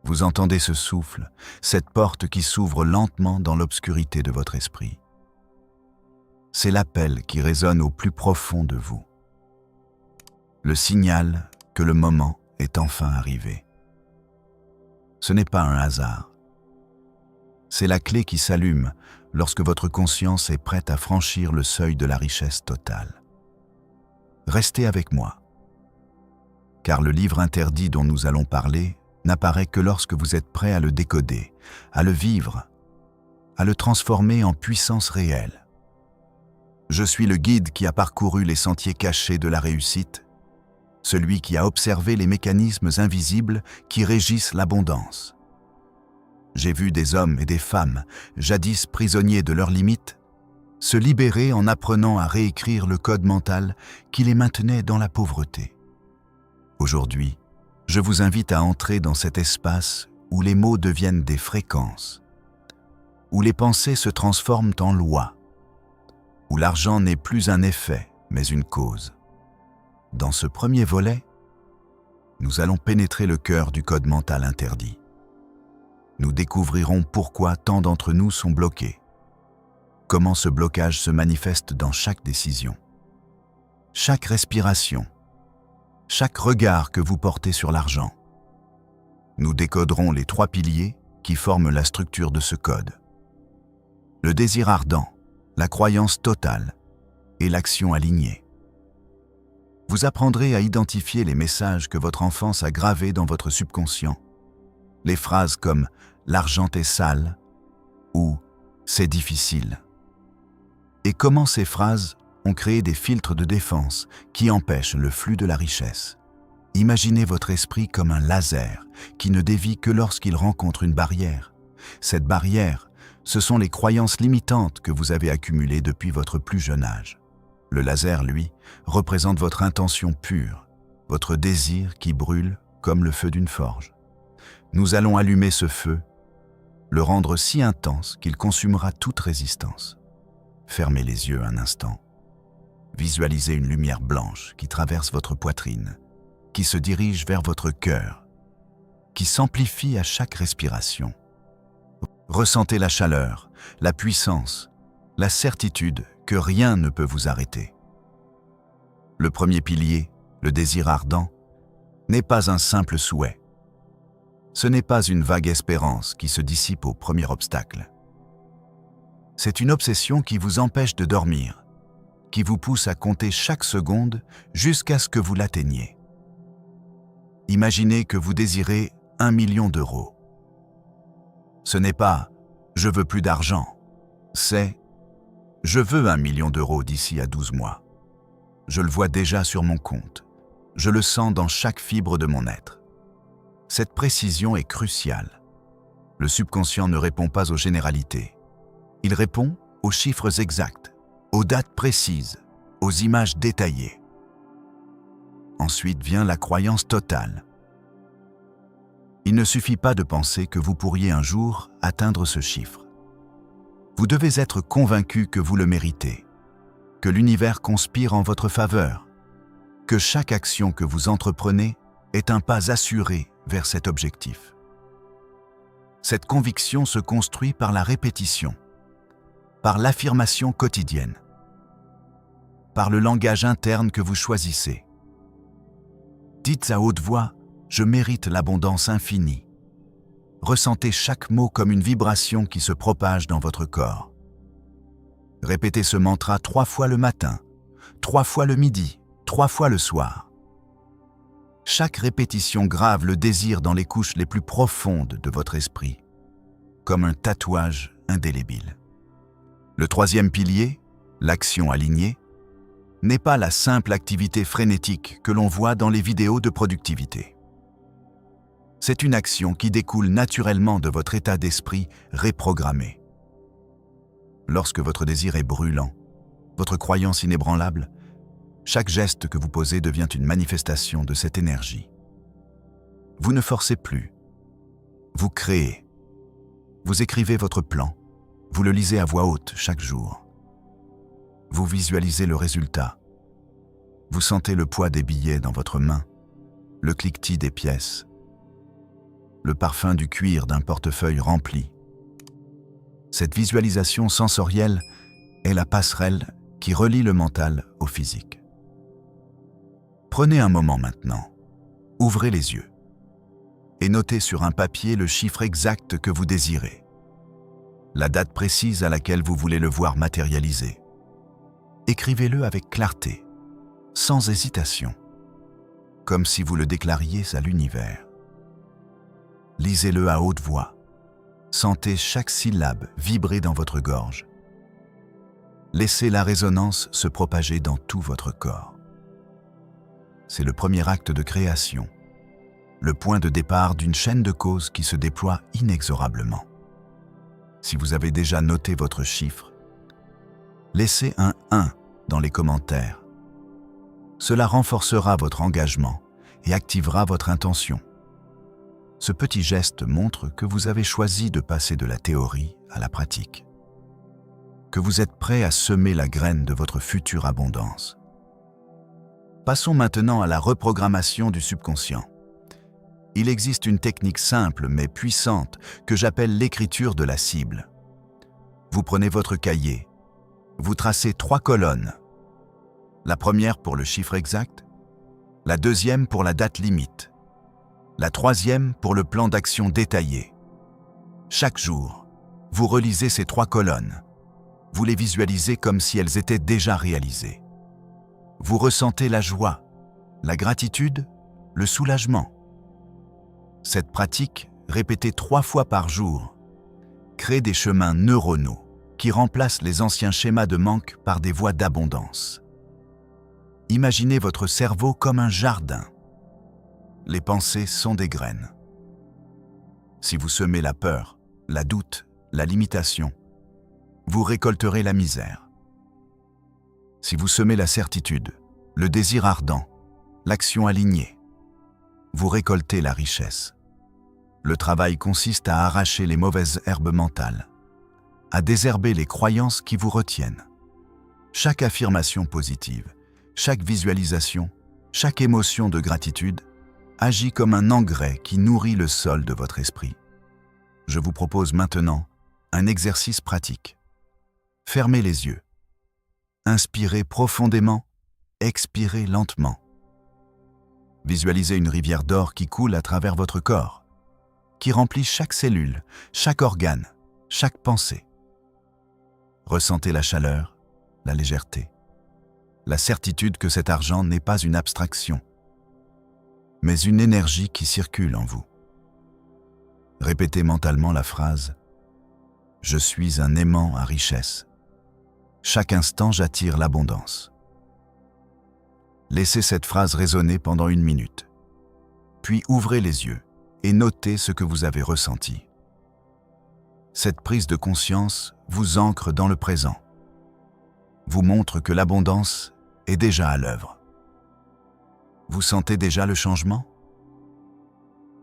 Vous entendez ce souffle, cette porte qui s'ouvre lentement dans l'obscurité de votre esprit. C'est l'appel qui résonne au plus profond de vous. Le signal que le moment est enfin arrivé. Ce n'est pas un hasard. C'est la clé qui s'allume lorsque votre conscience est prête à franchir le seuil de la richesse totale. Restez avec moi, car le livre interdit dont nous allons parler n'apparaît que lorsque vous êtes prêt à le décoder, à le vivre, à le transformer en puissance réelle. Je suis le guide qui a parcouru les sentiers cachés de la réussite, celui qui a observé les mécanismes invisibles qui régissent l'abondance. J'ai vu des hommes et des femmes, jadis prisonniers de leurs limites, se libérer en apprenant à réécrire le code mental qui les maintenait dans la pauvreté. Aujourd'hui, je vous invite à entrer dans cet espace où les mots deviennent des fréquences, où les pensées se transforment en lois, où l'argent n'est plus un effet, mais une cause. Dans ce premier volet, nous allons pénétrer le cœur du code mental interdit. Nous découvrirons pourquoi tant d'entre nous sont bloqués, comment ce blocage se manifeste dans chaque décision, chaque respiration, chaque regard que vous portez sur l'argent. Nous décoderons les 3 piliers qui forment la structure de ce code. Le désir ardent, la croyance totale et l'action alignée. Vous apprendrez à identifier les messages que votre enfance a gravés dans votre subconscient. Les phrases comme « l'argent est sale » ou « c'est difficile ». Et comment ces phrases ont créé des filtres de défense qui empêchent le flux de la richesse. Imaginez votre esprit comme un laser qui ne dévie que lorsqu'il rencontre une barrière. Cette barrière, ce sont les croyances limitantes que vous avez accumulées depuis votre plus jeune âge. Le laser, lui, représente votre intention pure, votre désir qui brûle comme le feu d'une forge. Nous allons allumer ce feu, le rendre si intense qu'il consumera toute résistance. Fermez les yeux un instant. Visualisez une lumière blanche qui traverse votre poitrine, qui se dirige vers votre cœur, qui s'amplifie à chaque respiration. Ressentez la chaleur, la puissance, la certitude que rien ne peut vous arrêter. Le premier pilier, le désir ardent, n'est pas un simple souhait. Ce n'est pas une vague espérance qui se dissipe au premier obstacle. C'est une obsession qui vous empêche de dormir, qui vous pousse à compter chaque seconde jusqu'à ce que vous l'atteigniez. Imaginez que vous désirez 1 million d'euros. Ce n'est pas « je veux plus d'argent », c'est « je veux 1 million d'euros d'ici à 12 mois. Je le vois déjà sur mon compte. Je le sens dans chaque fibre de mon être. » Cette précision est cruciale. Le subconscient ne répond pas aux généralités. Il répond aux chiffres exacts, aux dates précises, aux images détaillées. Ensuite vient la croyance totale. Il ne suffit pas de penser que vous pourriez un jour atteindre ce chiffre. Vous devez être convaincu que vous le méritez, que l'univers conspire en votre faveur, que chaque action que vous entreprenez est un pas assuré vers cet objectif. Cette conviction se construit par la répétition, par l'affirmation quotidienne, par le langage interne que vous choisissez. Dites à haute voix « Je mérite l'abondance infinie ». Ressentez chaque mot comme une vibration qui se propage dans votre corps. Répétez ce mantra 3 fois le matin, 3 fois le midi, 3 fois le soir. Chaque répétition grave le désir dans les couches les plus profondes de votre esprit, comme un tatouage indélébile. Le troisième pilier, l'action alignée, n'est pas la simple activité frénétique que l'on voit dans les vidéos de productivité. C'est une action qui découle naturellement de votre état d'esprit réprogrammé. Lorsque votre désir est brûlant, votre croyance inébranlable, chaque geste que vous posez devient une manifestation de cette énergie. Vous ne forcez plus. Vous créez. Vous écrivez votre plan. Vous le lisez à voix haute chaque jour. Vous visualisez le résultat. Vous sentez le poids des billets dans votre main, le cliquetis des pièces. le parfum du cuir d'un portefeuille rempli. Cette visualisation sensorielle est la passerelle qui relie le mental au physique. Prenez un moment maintenant, ouvrez les yeux et notez sur un papier le chiffre exact que vous désirez, la date précise à laquelle vous voulez le voir matérialisé. Écrivez-le avec clarté, sans hésitation, comme si vous le déclariez à l'univers. Lisez-le à haute voix. Sentez chaque syllabe vibrer dans votre gorge. Laissez la résonance se propager dans tout votre corps. C'est le premier acte de création, le point de départ d'une chaîne de causes qui se déploie inexorablement. Si vous avez déjà noté votre chiffre, laissez un 1 dans les commentaires. Cela renforcera votre engagement et activera votre intention. Ce petit geste montre que vous avez choisi de passer de la théorie à la pratique, que vous êtes prêt à semer la graine de votre future abondance. Passons maintenant à la reprogrammation du subconscient. Il existe une technique simple mais puissante que j'appelle l'écriture de la cible. Vous prenez votre cahier, vous tracez 3 colonnes. La première pour le chiffre exact, la deuxième pour la date limite, la troisième pour le plan d'action détaillé. Chaque jour, vous relisez ces 3 colonnes. Vous les visualisez comme si elles étaient déjà réalisées. Vous ressentez la joie, la gratitude, le soulagement. Cette pratique, répétée 3 fois par jour, crée des chemins neuronaux qui remplacent les anciens schémas de manque par des voies d'abondance. Imaginez votre cerveau comme un jardin. Les pensées sont des graines. Si vous semez la peur, la doute, la limitation, vous récolterez la misère. Si vous semez la certitude, le désir ardent, l'action alignée, vous récoltez la richesse. Le travail consiste à arracher les mauvaises herbes mentales, à désherber les croyances qui vous retiennent. Chaque affirmation positive, chaque visualisation, chaque émotion de gratitude agit comme un engrais qui nourrit le sol de votre esprit. Je vous propose maintenant un exercice pratique. Fermez les yeux. Inspirez profondément, expirez lentement. Visualisez une rivière d'or qui coule à travers votre corps, qui remplit chaque cellule, chaque organe, chaque pensée. Ressentez la chaleur, la légèreté, la certitude que cet argent n'est pas une abstraction, mais une énergie qui circule en vous. Répétez mentalement la phrase « Je suis un aimant à richesse ». Chaque instant, j'attire l'abondance. Laissez cette phrase résonner pendant 1 minute. Puis ouvrez les yeux et notez ce que vous avez ressenti. Cette prise de conscience vous ancre dans le présent, vous montre que l'abondance est déjà à l'œuvre. Vous sentez déjà le changement?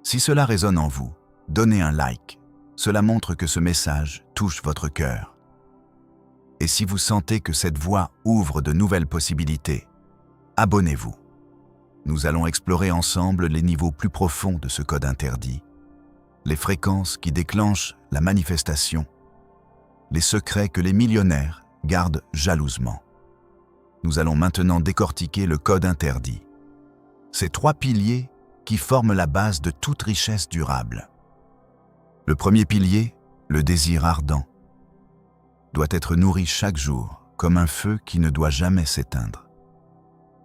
Si cela résonne en vous, donnez un like. Cela montre que ce message touche votre cœur. Et si vous sentez que cette voie ouvre de nouvelles possibilités, abonnez-vous. Nous allons explorer ensemble les niveaux plus profonds de ce code interdit, les fréquences qui déclenchent la manifestation, les secrets que les millionnaires gardent jalousement. Nous allons maintenant décortiquer le code interdit. Ces 3 piliers qui forment la base de toute richesse durable. Le premier pilier, le désir ardent, doit être nourri chaque jour comme un feu qui ne doit jamais s'éteindre.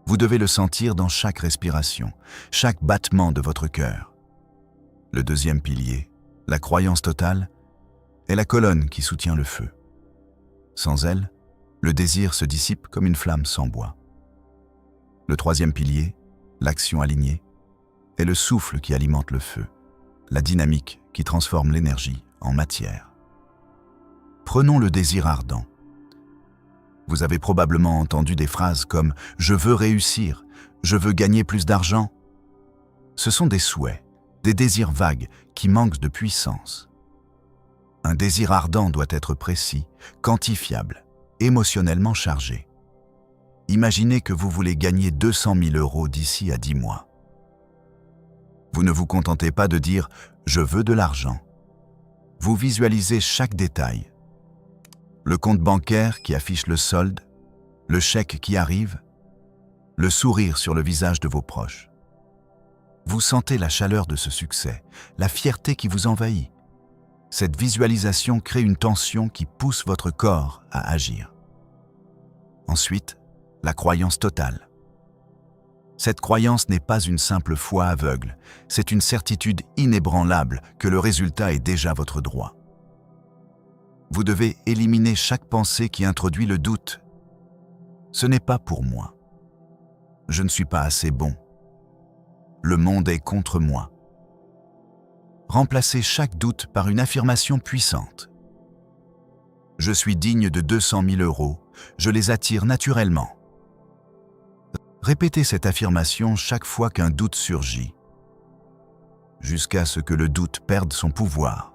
Vous devez le sentir dans chaque respiration, chaque battement de votre cœur. Le deuxième pilier, la croyance totale, est la colonne qui soutient le feu. Sans elle, le désir se dissipe comme une flamme sans bois. Le troisième pilier, l'action alignée, est le souffle qui alimente le feu, la dynamique qui transforme l'énergie en matière. Prenons le désir ardent. Vous avez probablement entendu des phrases comme « je veux réussir »,« je veux gagner plus d'argent ». Ce sont des souhaits, des désirs vagues qui manquent de puissance. Un désir ardent doit être précis, quantifiable, émotionnellement chargé. Imaginez que vous voulez gagner 200 000 € d'ici à 10 mois. Vous ne vous contentez pas de dire « Je veux de l'argent. Vous visualisez chaque détail. Le compte bancaire qui affiche le solde, le chèque qui arrive, le sourire sur le visage de vos proches. Vous sentez la chaleur de ce succès, la fierté qui vous envahit. Cette visualisation crée une tension qui pousse votre corps à agir. Ensuite, la croyance totale. Cette croyance n'est pas une simple foi aveugle, c'est une certitude inébranlable que le résultat est déjà votre droit. Vous devez éliminer chaque pensée qui introduit le doute. Ce n'est pas pour moi. Je ne suis pas assez bon. Le monde est contre moi. Remplacez chaque doute par une affirmation puissante. Je suis digne de 200 000 €, je les attire naturellement. Répétez cette affirmation chaque fois qu'un doute surgit, jusqu'à ce que le doute perde son pouvoir.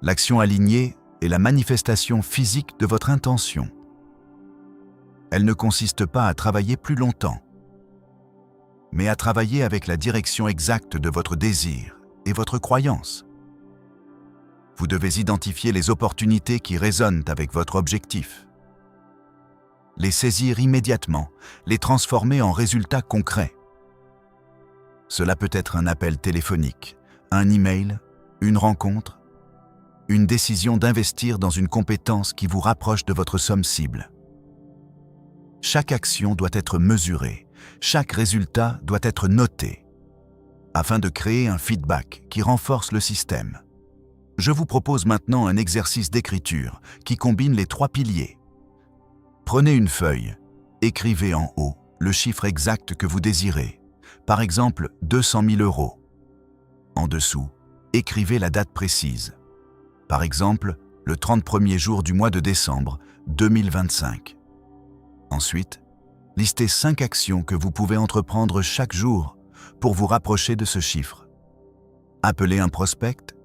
L'action alignée est la manifestation physique de votre intention. Elle ne consiste pas à travailler plus longtemps, mais à travailler avec la direction exacte de votre désir et votre croyance. Vous devez identifier les opportunités qui résonnent avec votre objectif, les saisir immédiatement, les transformer en résultats concrets. Cela peut être un appel téléphonique, un email, une rencontre, une décision d'investir dans une compétence qui vous rapproche de votre somme cible. Chaque action doit être mesurée, chaque résultat doit être noté, afin de créer un feedback qui renforce le système. Je vous propose maintenant un exercice d'écriture qui combine les 3 piliers. Prenez une feuille, écrivez en haut le chiffre exact que vous désirez, par exemple 200 000 €. En dessous, écrivez la date précise, par exemple le 31er jour du mois de décembre 2025. Ensuite, listez 5 actions que vous pouvez entreprendre chaque jour pour vous rapprocher de ce chiffre. Appeler un prospect,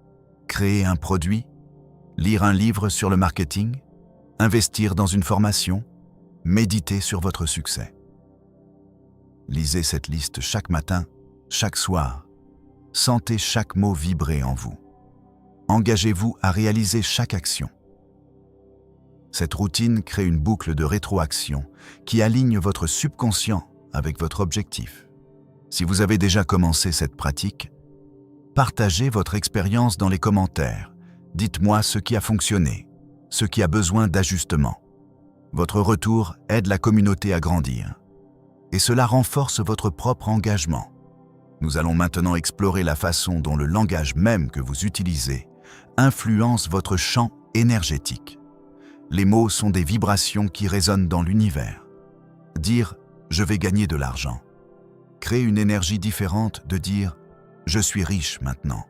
créer un produit, lire un livre sur le marketing, investir dans une formation, méditer sur votre succès. Lisez cette liste chaque matin, chaque soir. Sentez chaque mot vibrer en vous. Engagez-vous à réaliser chaque action. Cette routine crée une boucle de rétroaction qui aligne votre subconscient avec votre objectif. Si vous avez déjà commencé cette pratique, partagez votre expérience dans les commentaires. Dites-moi ce qui a fonctionné, ce qui a besoin d'ajustement. Votre retour aide la communauté à grandir. Et cela renforce votre propre engagement. Nous allons maintenant explorer la façon dont le langage même que vous utilisez influence votre champ énergétique. Les mots sont des vibrations qui résonnent dans l'univers. Dire « je vais gagner de l'argent » crée une énergie différente de dire « je suis riche maintenant ».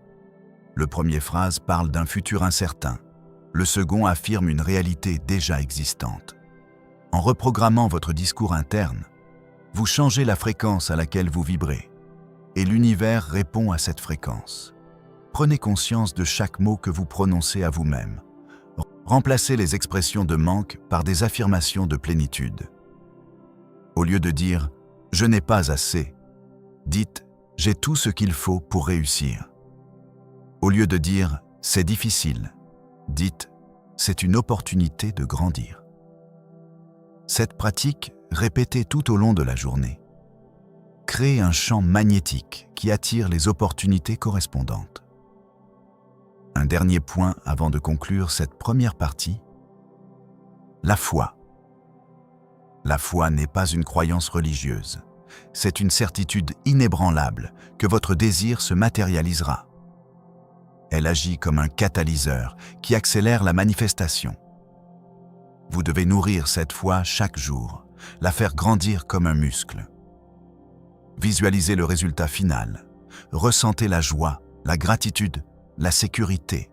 Le premier phrase parle d'un futur incertain. Le second affirme une réalité déjà existante. En reprogrammant votre discours interne, vous changez la fréquence à laquelle vous vibrez, et l'univers répond à cette fréquence. Prenez conscience de chaque mot que vous prononcez à vous-même. Remplacez les expressions de manque par des affirmations de plénitude. Au lieu de dire « je n'ai pas assez », dites « j'ai tout ce qu'il faut pour réussir ». Au lieu de dire « c'est difficile », dites « c'est une opportunité de grandir ». Cette pratique, répétée tout au long de la journée, crée un champ magnétique qui attire les opportunités correspondantes. Un dernier point avant de conclure cette première partie, la foi. La foi n'est pas une croyance religieuse, c'est une certitude inébranlable que votre désir se matérialisera. Elle agit comme un catalyseur qui accélère la manifestation. Vous devez nourrir cette foi chaque jour, la faire grandir comme un muscle. Visualisez le résultat final, ressentez la joie, la gratitude, la sécurité.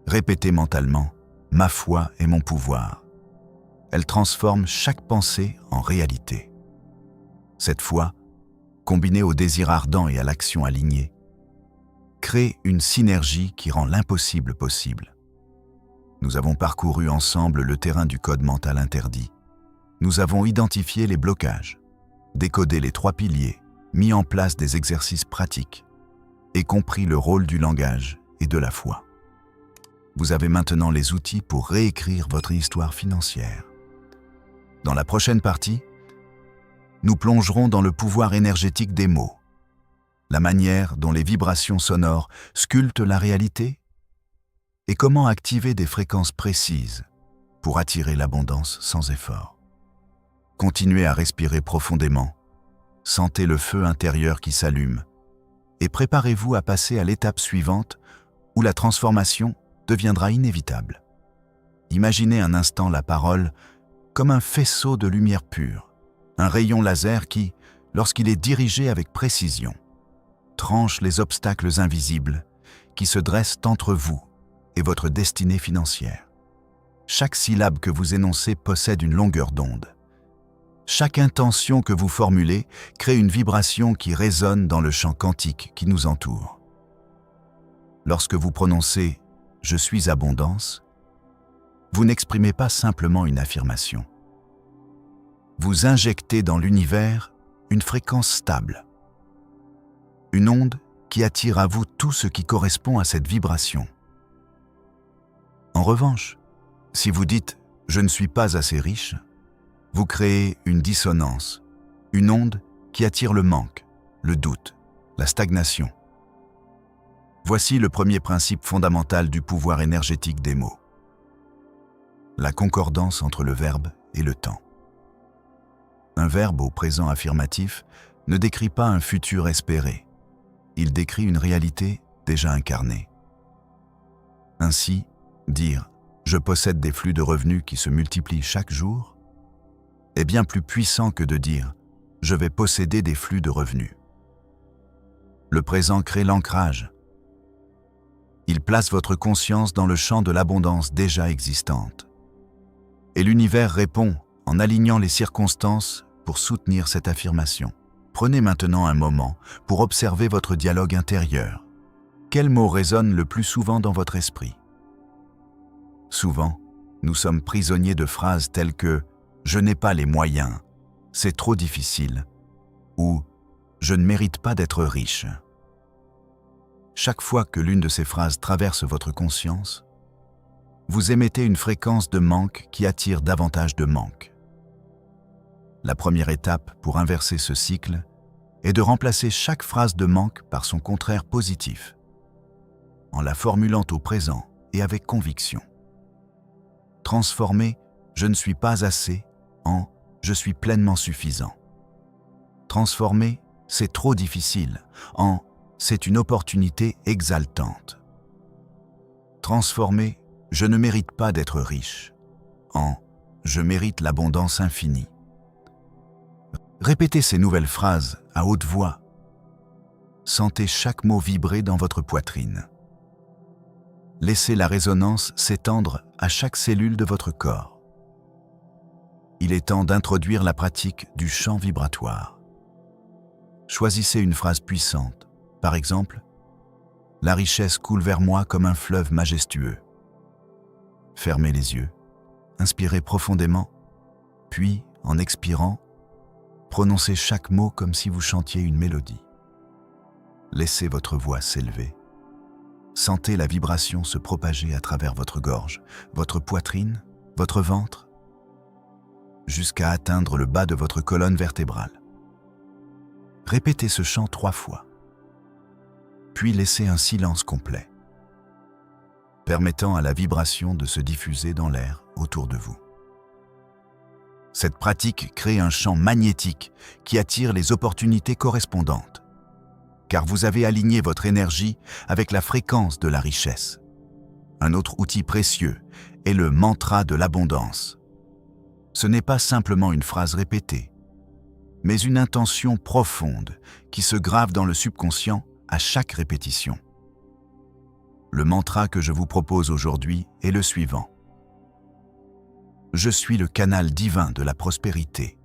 Répétez mentalement « ma foi est mon pouvoir ». Elle transforme chaque pensée en réalité. Cette foi, combinée au désir ardent et à l'action alignée, crée une synergie qui rend l'impossible possible. Nous avons parcouru ensemble le terrain du code mental interdit. Nous avons identifié les blocages, décodé les 3 piliers, mis en place des exercices pratiques. et compris le rôle du langage et de la foi. Vous avez maintenant les outils pour réécrire votre histoire financière. Dans la prochaine partie, nous plongerons dans le pouvoir énergétique des mots, la manière dont les vibrations sonores sculptent la réalité et comment activer des fréquences précises pour attirer l'abondance sans effort. Continuez à respirer profondément, sentez le feu intérieur qui s'allume et préparez-vous à passer à l'étape suivante où la transformation deviendra inévitable. Imaginez un instant la parole comme un faisceau de lumière pure, un rayon laser qui, lorsqu'il est dirigé avec précision, tranche les obstacles invisibles qui se dressent entre vous et votre destinée financière. Chaque syllabe que vous énoncez possède une longueur d'onde. Chaque intention que vous formulez crée une vibration qui résonne dans le champ quantique qui nous entoure. Lorsque vous prononcez « Je suis abondance », vous n'exprimez pas simplement une affirmation. Vous injectez dans l'univers une fréquence stable, une onde qui attire à vous tout ce qui correspond à cette vibration. En revanche, si vous dites « Je ne suis pas assez riche », vous créez une dissonance, une onde qui attire le manque, le doute, la stagnation. Voici le premier principe fondamental du pouvoir énergétique des mots. La concordance entre le verbe et le temps. Un verbe au présent affirmatif ne décrit pas un futur espéré. Il décrit une réalité déjà incarnée. Ainsi, dire « je possède des flux de revenus qui se multiplient chaque jour » est bien plus puissant que de dire « je vais posséder des flux de revenus ». Le présent crée l'ancrage. Il place votre conscience dans le champ de l'abondance déjà existante. Et l'univers répond en alignant les circonstances pour soutenir cette affirmation. Prenez maintenant un moment pour observer votre dialogue intérieur. Quel mot résonne le plus souvent dans votre esprit? Souvent, nous sommes prisonniers de phrases telles que « je n'ai pas les moyens »,« c'est trop difficile » ou « je ne mérite pas d'être riche ». Chaque fois que l'une de ces phrases traverse votre conscience, vous émettez une fréquence de manque qui attire davantage de manque. La première étape pour inverser ce cycle est de remplacer chaque phrase de manque par son contraire positif, en la formulant au présent et avec conviction. Transformez « je ne suis pas assez » en « je suis pleinement suffisant ». Transformez « c'est trop difficile » en « c'est une opportunité exaltante ». Transformez « je ne mérite pas d'être riche » en « je mérite l'abondance infinie ». Répétez ces nouvelles phrases à haute voix. Sentez chaque mot vibrer dans votre poitrine. Laissez la résonance s'étendre à chaque cellule de votre corps. Il est temps d'introduire la pratique du chant vibratoire. Choisissez une phrase puissante. Par exemple, « La richesse coule vers moi comme un fleuve majestueux ». Fermez les yeux, inspirez profondément, puis, en expirant, prononcez chaque mot comme si vous chantiez une mélodie. Laissez votre voix s'élever. Sentez la vibration se propager à travers votre gorge, votre poitrine, votre ventre, jusqu'à atteindre le bas de votre colonne vertébrale. Répétez ce chant 3 fois, puis laissez un silence complet, permettant à la vibration de se diffuser dans l'air autour de vous. Cette pratique crée un champ magnétique qui attire les opportunités correspondantes, car vous avez aligné votre énergie avec la fréquence de la richesse. Un autre outil précieux est le mantra de l'abondance. Ce n'est pas simplement une phrase répétée, mais une intention profonde qui se grave dans le subconscient à chaque répétition. Le mantra que je vous propose aujourd'hui est le suivant. Je suis le canal divin de la prospérité.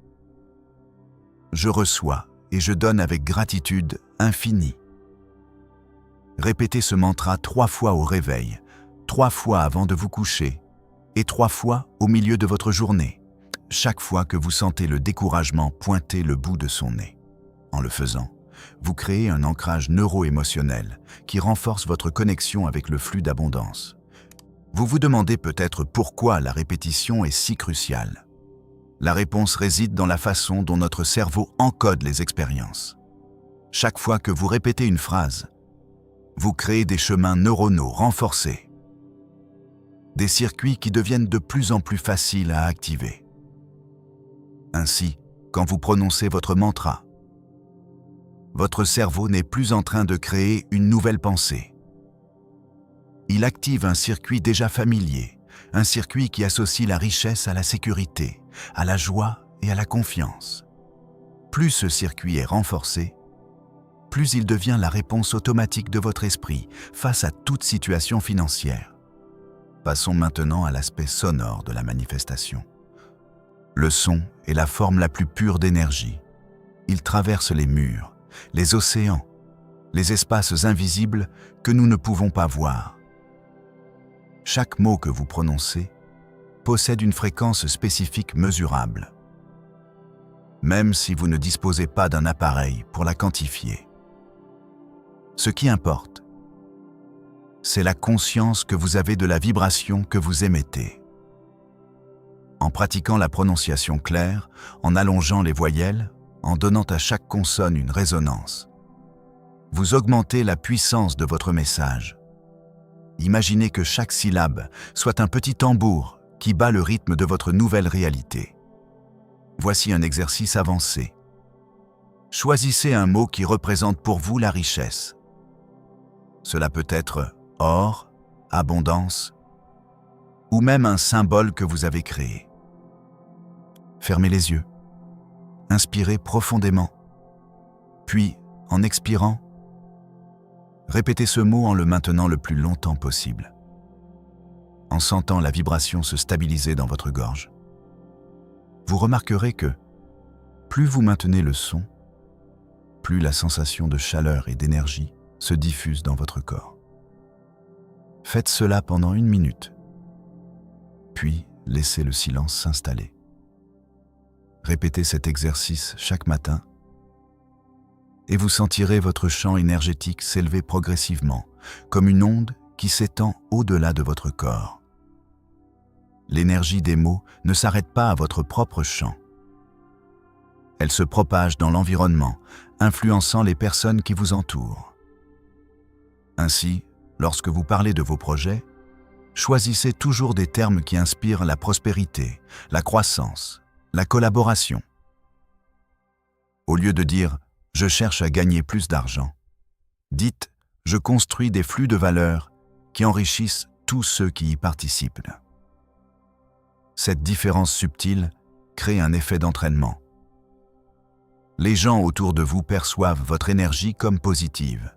Je reçois et je donne avec gratitude infinie. Répétez ce mantra 3 fois au réveil, 3 fois avant de vous coucher et 3 fois au milieu de votre journée, chaque fois que vous sentez le découragement pointer le bout de son nez. En le faisant, vous créez un ancrage neuro-émotionnel qui renforce votre connexion avec le flux d'abondance. Vous vous demandez peut-être pourquoi la répétition est si cruciale. La réponse réside dans la façon dont notre cerveau encode les expériences. Chaque fois que vous répétez une phrase, vous créez des chemins neuronaux renforcés, des circuits qui deviennent de plus en plus faciles à activer. Ainsi, quand vous prononcez votre mantra, votre cerveau n'est plus en train de créer une nouvelle pensée. Il active un circuit déjà familier, un circuit qui associe la richesse à la sécurité, à la joie et à la confiance. Plus ce circuit est renforcé, plus il devient la réponse automatique de votre esprit face à toute situation financière. Passons maintenant à l'aspect sonore de la manifestation. Le son est la forme la plus pure d'énergie. Il traverse les murs, les océans, les espaces invisibles que nous ne pouvons pas voir. Chaque mot que vous prononcez possède une fréquence spécifique mesurable, même si vous ne disposez pas d'un appareil pour la quantifier. Ce qui importe, c'est la conscience que vous avez de la vibration que vous émettez. En pratiquant la prononciation claire, en allongeant les voyelles, en donnant à chaque consonne une résonance, vous augmentez la puissance de votre message. Imaginez que chaque syllabe soit un petit tambour qui bat le rythme de votre nouvelle réalité. Voici un exercice avancé. Choisissez un mot qui représente pour vous la richesse. Cela peut être or, abondance, ou même un symbole que vous avez créé. Fermez les yeux, inspirez profondément, puis, en expirant, répétez ce mot en le maintenant le plus longtemps possible, en sentant la vibration se stabiliser dans votre gorge. Vous remarquerez que, plus vous maintenez le son, plus la sensation de chaleur et d'énergie se diffuse dans votre corps. Faites cela pendant 1 minute, puis laissez le silence s'installer. Répétez cet exercice chaque matin et vous sentirez votre champ énergétique s'élever progressivement, comme une onde qui s'étend au-delà de votre corps. L'énergie des mots ne s'arrête pas à votre propre champ. Elle se propage dans l'environnement, influençant les personnes qui vous entourent. Ainsi, lorsque vous parlez de vos projets, choisissez toujours des termes qui inspirent la prospérité, la croissance, la collaboration. Au lieu de dire « je cherche à gagner plus d'argent », dites « je construis des flux de valeur qui enrichissent tous ceux qui y participent ». Cette différence subtile crée un effet d'entraînement. Les gens autour de vous perçoivent votre énergie comme positive.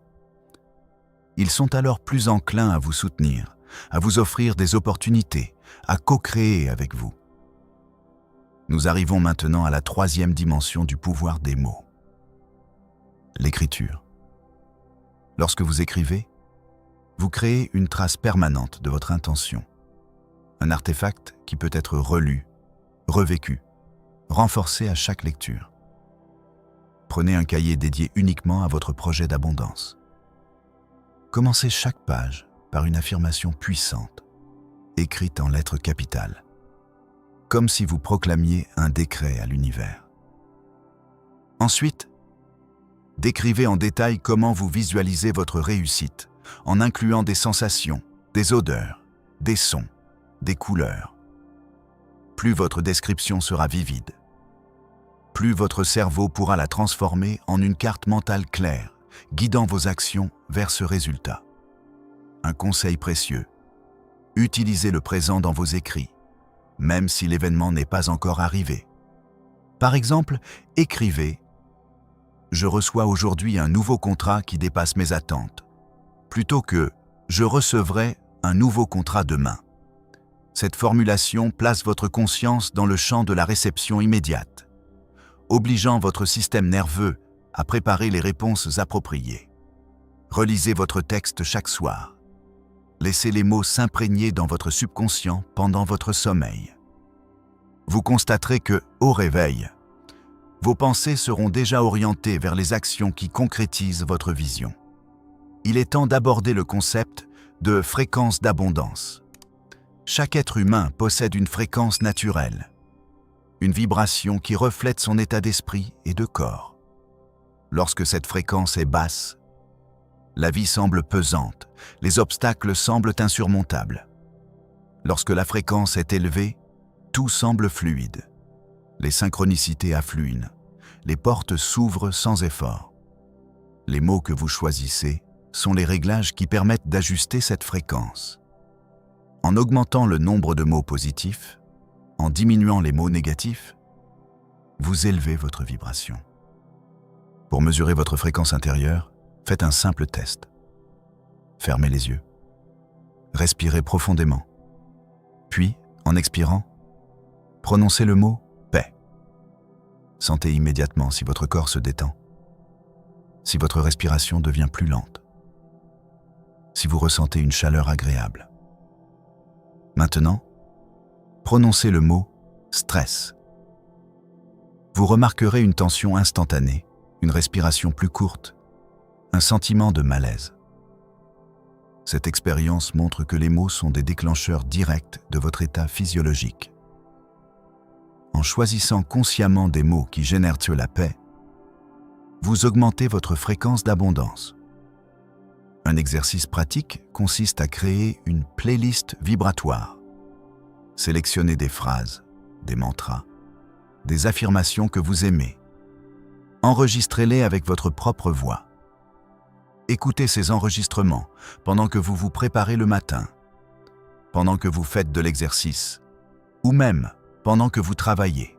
Ils sont alors plus enclins à vous soutenir, à vous offrir des opportunités, à co-créer avec vous. Nous arrivons maintenant à la 3e dimension du pouvoir des mots. L'écriture. Lorsque vous écrivez, vous créez une trace permanente de votre intention. Un artefact qui peut être relu, revécu, renforcé à chaque lecture. Prenez un cahier dédié uniquement à votre projet d'abondance. Commencez chaque page par une affirmation puissante, écrite en lettres capitales, comme si vous proclamiez un décret à l'univers. Ensuite, décrivez en détail comment vous visualisez votre réussite, en incluant des sensations, des odeurs, des sons, des couleurs. Plus votre description sera vivide, plus votre cerveau pourra la transformer en une carte mentale claire, guidant vos actions vers ce résultat. Un conseil précieux, utilisez le présent dans vos écrits, même si l'événement n'est pas encore arrivé. Par exemple, écrivez « Je reçois aujourd'hui un nouveau contrat qui dépasse mes attentes », plutôt que « Je recevrai un nouveau contrat demain ». Cette formulation place votre conscience dans le champ de la réception immédiate, obligeant votre système nerveux à préparer les réponses appropriées. Relisez votre texte chaque soir. Laissez les mots s'imprégner dans votre subconscient pendant votre sommeil. Vous constaterez que, au réveil, vos pensées seront déjà orientées vers les actions qui concrétisent votre vision. Il est temps d'aborder le concept de fréquence d'abondance. Chaque être humain possède une fréquence naturelle, une vibration qui reflète son état d'esprit et de corps. Lorsque cette fréquence est basse, la vie semble pesante, les obstacles semblent insurmontables. Lorsque la fréquence est élevée, tout semble fluide. Les synchronicités affluent, les portes s'ouvrent sans effort. Les mots que vous choisissez sont les réglages qui permettent d'ajuster cette fréquence. En augmentant le nombre de mots positifs, en diminuant les mots négatifs, vous élevez votre vibration. Pour mesurer votre fréquence intérieure, faites un simple test. Fermez les yeux. Respirez profondément. Puis, en expirant, prononcez le mot « paix ». Sentez immédiatement si votre corps se détend, si votre respiration devient plus lente, si vous ressentez une chaleur agréable. Maintenant, prononcez le mot « stress ». Vous remarquerez une tension instantanée, une respiration plus courte, un sentiment de malaise. Cette expérience montre que les mots sont des déclencheurs directs de votre état physiologique. En choisissant consciemment des mots qui génèrent la paix, vous augmentez votre fréquence d'abondance. Un exercice pratique consiste à créer une playlist vibratoire. Sélectionnez des phrases, des mantras, des affirmations que vous aimez. Enregistrez-les avec votre propre voix. Écoutez ces enregistrements pendant que vous vous préparez le matin, pendant que vous faites de l'exercice, ou même pendant que vous travaillez.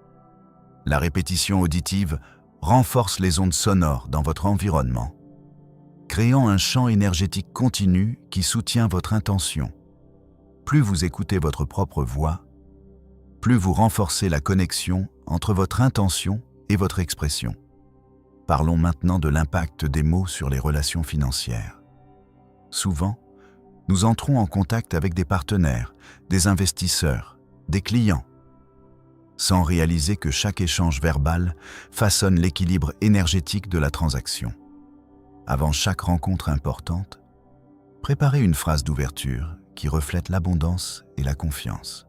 La répétition auditive renforce les ondes sonores dans votre environnement, créant un champ énergétique continu qui soutient votre intention. Plus vous écoutez votre propre voix, plus vous renforcez la connexion entre votre intention et votre expression. Parlons maintenant de l'impact des mots sur les relations financières. Souvent, nous entrons en contact avec des partenaires, des investisseurs, des clients, sans réaliser que chaque échange verbal façonne l'équilibre énergétique de la transaction. Avant chaque rencontre importante, préparez une phrase d'ouverture qui reflète l'abondance et la confiance.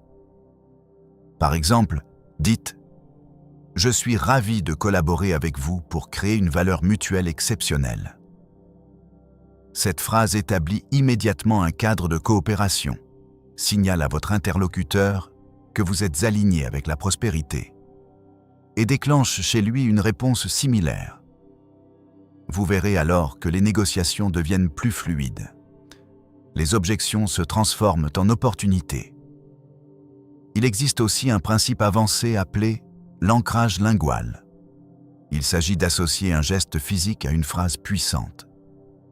Par exemple, dites « Je suis ravi de collaborer avec vous pour créer une valeur mutuelle exceptionnelle ». Cette phrase établit immédiatement un cadre de coopération, signale à votre interlocuteur que vous êtes aligné avec la prospérité et déclenche chez lui une réponse similaire. Vous verrez alors que les négociations deviennent plus fluides. Les objections se transforment en opportunités. Il existe aussi un principe avancé appelé l'ancrage lingual. Il s'agit d'associer un geste physique à une phrase puissante,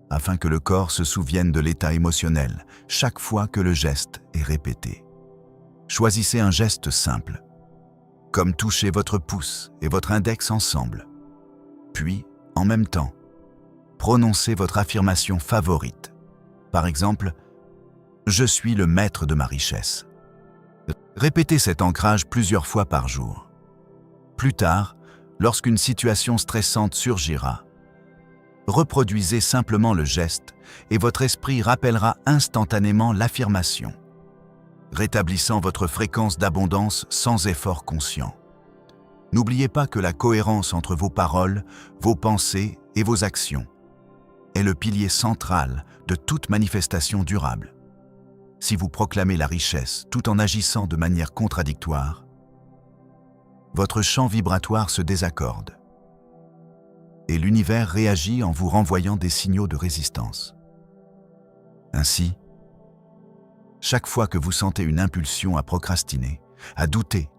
afin que le corps se souvienne de l'état émotionnel chaque fois que le geste est répété. Choisissez un geste simple, comme toucher votre pouce et votre index ensemble. Puis, en même temps, prononcez votre affirmation favorite. Par exemple, « Je suis le maître de ma richesse ». Répétez cet ancrage plusieurs fois par jour. Plus tard, lorsqu'une situation stressante surgira, reproduisez simplement le geste et votre esprit rappellera instantanément l'affirmation, rétablissant votre fréquence d'abondance sans effort conscient. N'oubliez pas que la cohérence entre vos paroles, vos pensées et vos actions est le pilier central de toute manifestation durable. Si vous proclamez la richesse tout en agissant de manière contradictoire, votre champ vibratoire se désaccorde et l'univers réagit en vous renvoyant des signaux de résistance. Ainsi, chaque fois que vous sentez une impulsion à procrastiner, à douter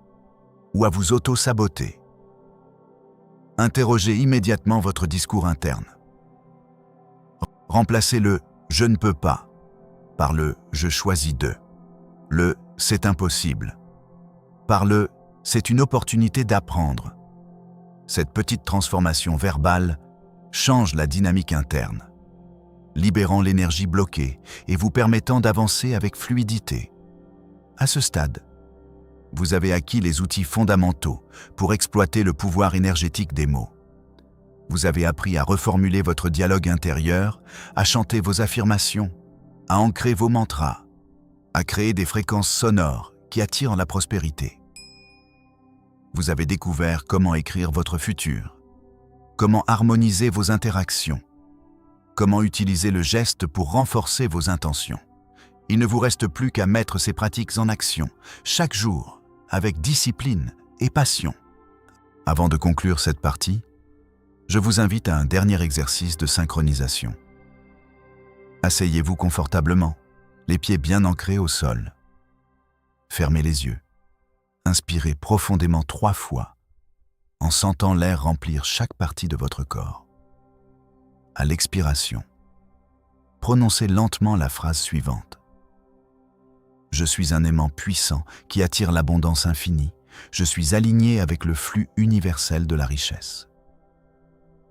ou à vous auto-saboter, interrogez immédiatement votre discours interne. Remplacez le « je ne peux pas » par le « je choisis de », le « c'est impossible », par le « c'est une opportunité d'apprendre ». Cette petite transformation verbale change la dynamique interne, libérant l'énergie bloquée et vous permettant d'avancer avec fluidité. À ce stade, Vous avez acquis les outils fondamentaux pour exploiter le pouvoir énergétique des mots. Vous avez appris à reformuler votre dialogue intérieur, à chanter vos affirmations, à ancrer vos mantras, à créer des fréquences sonores qui attirent la prospérité. Vous avez découvert comment écrire votre futur, comment harmoniser vos interactions, comment utiliser le geste pour renforcer vos intentions. Il ne vous reste plus qu'à mettre ces pratiques en action, chaque jour, avec discipline et passion. Avant de conclure cette partie, je vous invite à un dernier exercice de synchronisation. Asseyez-vous confortablement, les pieds bien ancrés au sol. Fermez les yeux. Inspirez profondément 3 fois, en sentant l'air remplir chaque partie de votre corps. À l'expiration, prononcez lentement la phrase suivante. Je suis un aimant puissant qui attire l'abondance infinie. Je suis aligné avec le flux universel de la richesse.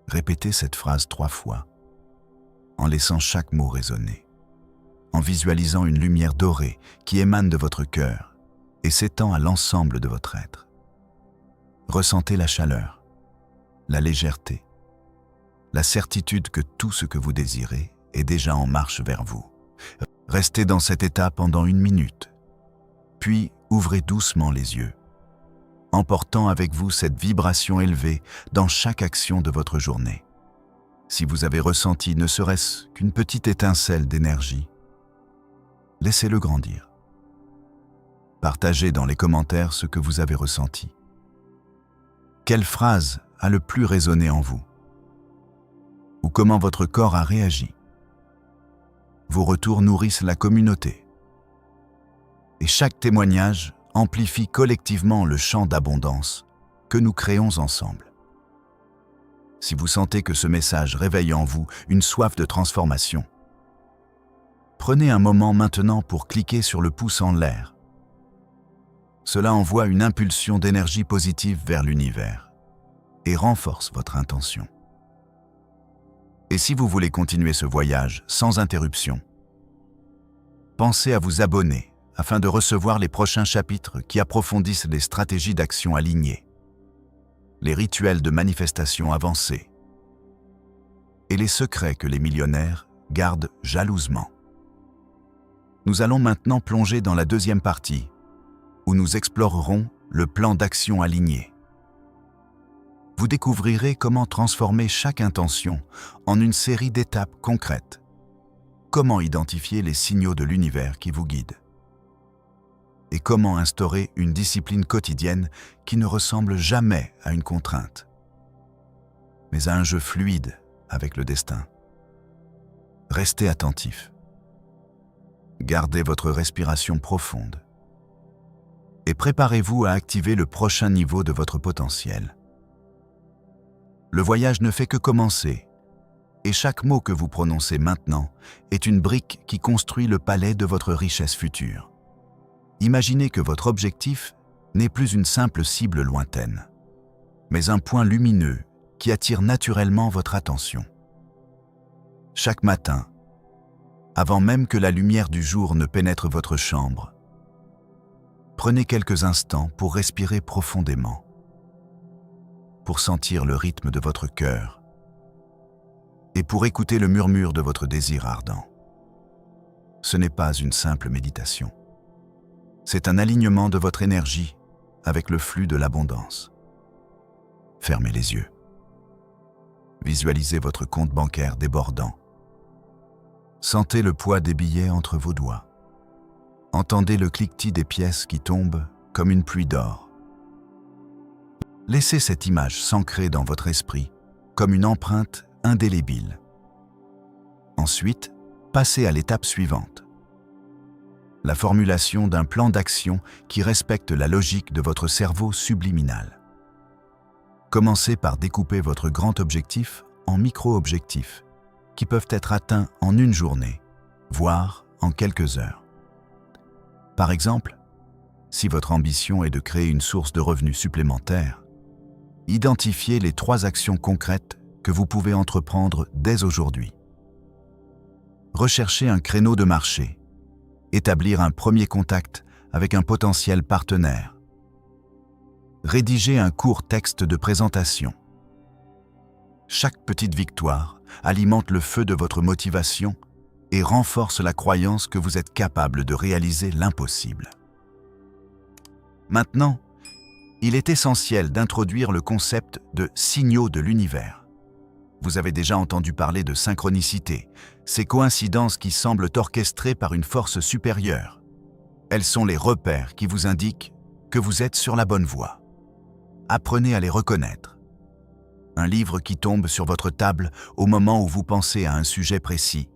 Répétez cette phrase 3 fois, en laissant chaque mot résonner, en visualisant une lumière dorée qui émane de votre cœur et s'étend à l'ensemble de votre être. Ressentez la chaleur, la légèreté, la certitude que tout ce que vous désirez est déjà en marche vers vous. Restez dans cet état pendant 1 minute, puis ouvrez doucement les yeux, emportant avec vous cette vibration élevée dans chaque action de votre journée. Si vous avez ressenti ne serait-ce qu'une petite étincelle d'énergie, laissez-le grandir. Partagez dans les commentaires ce que vous avez ressenti. Quelle phrase a le plus résonné en vous? Ou comment votre corps a réagi? Vos retours nourrissent la communauté. Et chaque témoignage amplifie collectivement le champ d'abondance que nous créons ensemble. Si vous sentez que ce message réveille en vous une soif de transformation, prenez un moment maintenant pour cliquer sur le pouce en l'air. Cela envoie une impulsion d'énergie positive vers l'univers et renforce votre intention. Et si vous voulez continuer ce voyage sans interruption, pensez à vous abonner afin de recevoir les prochains chapitres qui approfondissent les stratégies d'action alignées, les rituels de manifestation avancés et les secrets que les millionnaires gardent jalousement. Nous allons maintenant plonger dans la deuxième partie, où nous explorerons le plan d'action aligné. Vous découvrirez comment transformer chaque intention en une série d'étapes concrètes. Comment identifier les signaux de l'univers qui vous guident. Et comment instaurer une discipline quotidienne qui ne ressemble jamais à une contrainte, mais à un jeu fluide avec le destin. Restez attentif. Gardez votre respiration profonde. Et préparez-vous à activer le prochain niveau de votre potentiel. Le voyage ne fait que commencer, et chaque mot que vous prononcez maintenant est une brique qui construit le palais de votre richesse future. Imaginez que votre objectif n'est plus une simple cible lointaine, mais un point lumineux qui attire naturellement votre attention. Chaque matin, avant même que la lumière du jour ne pénètre votre chambre, prenez quelques instants pour respirer profondément, pour sentir le rythme de votre cœur et pour écouter le murmure de votre désir ardent. Ce n'est pas une simple méditation. C'est un alignement de votre énergie avec le flux de l'abondance. Fermez les yeux. Visualisez votre compte bancaire débordant. Sentez le poids des billets entre vos doigts. Entendez le cliquetis des pièces qui tombent comme une pluie d'or. Laissez cette image s'ancrer dans votre esprit comme une empreinte indélébile. Ensuite, passez à l'étape suivante. La formulation d'un plan d'action qui respecte la logique de votre cerveau subliminal. Commencez par découper votre grand objectif en micro-objectifs qui peuvent être atteints en une journée, voire en quelques heures. Par exemple, si votre ambition est de créer une source de revenus supplémentaire, identifiez les 3 actions concrètes que vous pouvez entreprendre dès aujourd'hui. Recherchez un créneau de marché, établir un premier contact avec un potentiel partenaire, Rédigez un court texte de présentation. Chaque petite victoire alimente le feu de votre motivation et renforce la croyance que vous êtes capable de réaliser l'impossible. Maintenant, il est essentiel d'introduire le concept de signaux de l'univers. Vous avez déjà entendu parler de synchronicité, ces coïncidences qui semblent orchestrées par une force supérieure. Elles sont les repères qui vous indiquent que vous êtes sur la bonne voie. Apprenez à les reconnaître. Un livre qui tombe sur votre table au moment où vous pensez à un sujet précis.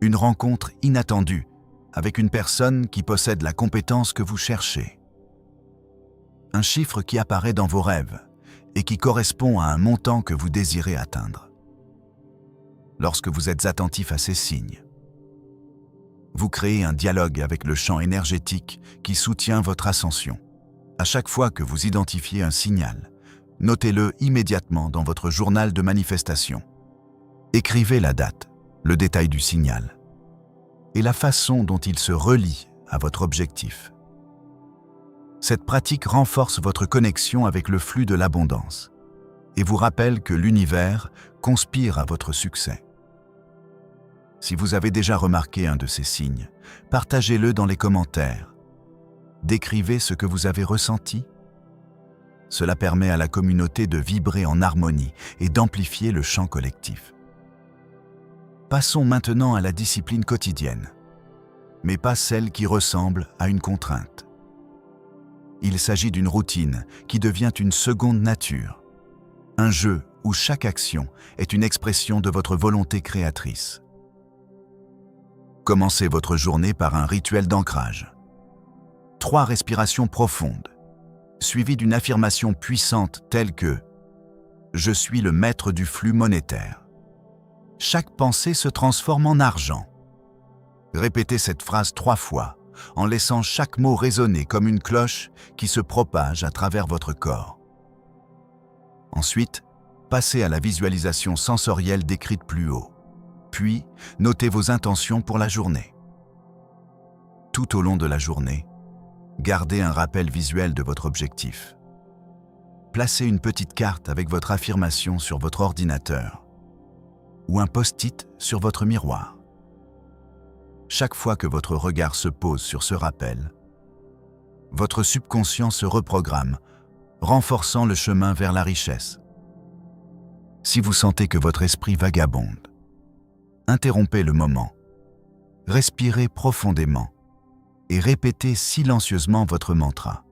Une rencontre inattendue avec une personne qui possède la compétence que vous cherchez. Un chiffre qui apparaît dans vos rêves et qui correspond à un montant que vous désirez atteindre. Lorsque vous êtes attentif à ces signes, vous créez un dialogue avec le champ énergétique qui soutient votre ascension. À chaque fois que vous identifiez un signal, notez-le immédiatement dans votre journal de manifestation. Écrivez la date, le détail du signal et la façon dont il se relie à votre objectif. Cette pratique renforce votre connexion avec le flux de l'abondance et vous rappelle que l'univers conspire à votre succès. Si vous avez déjà remarqué un de ces signes, partagez-le dans les commentaires. Décrivez ce que vous avez ressenti. Cela permet à la communauté de vibrer en harmonie et d'amplifier le champ collectif. Passons maintenant à la discipline quotidienne, mais pas celle qui ressemble à une contrainte. Il s'agit d'une routine qui devient une seconde nature, un jeu où chaque action est une expression de votre volonté créatrice. Commencez votre journée par un rituel d'ancrage. 3 respirations profondes, suivies d'une affirmation puissante telle que « Je suis le maître du flux monétaire ». Chaque pensée se transforme en argent. Répétez cette phrase 3 fois, en laissant chaque mot résonner comme une cloche qui se propage à travers votre corps. Ensuite, passez à la visualisation sensorielle décrite plus haut. Puis, notez vos intentions pour la journée. Tout au long de la journée, gardez un rappel visuel de votre objectif. Placez une petite carte avec votre affirmation sur votre ordinateur ou un post-it sur votre miroir. Chaque fois que votre regard se pose sur ce rappel, votre subconscient se reprogramme, renforçant le chemin vers la richesse. Si vous sentez que votre esprit vagabonde, interrompez le moment, respirez profondément et répétez silencieusement votre mantra.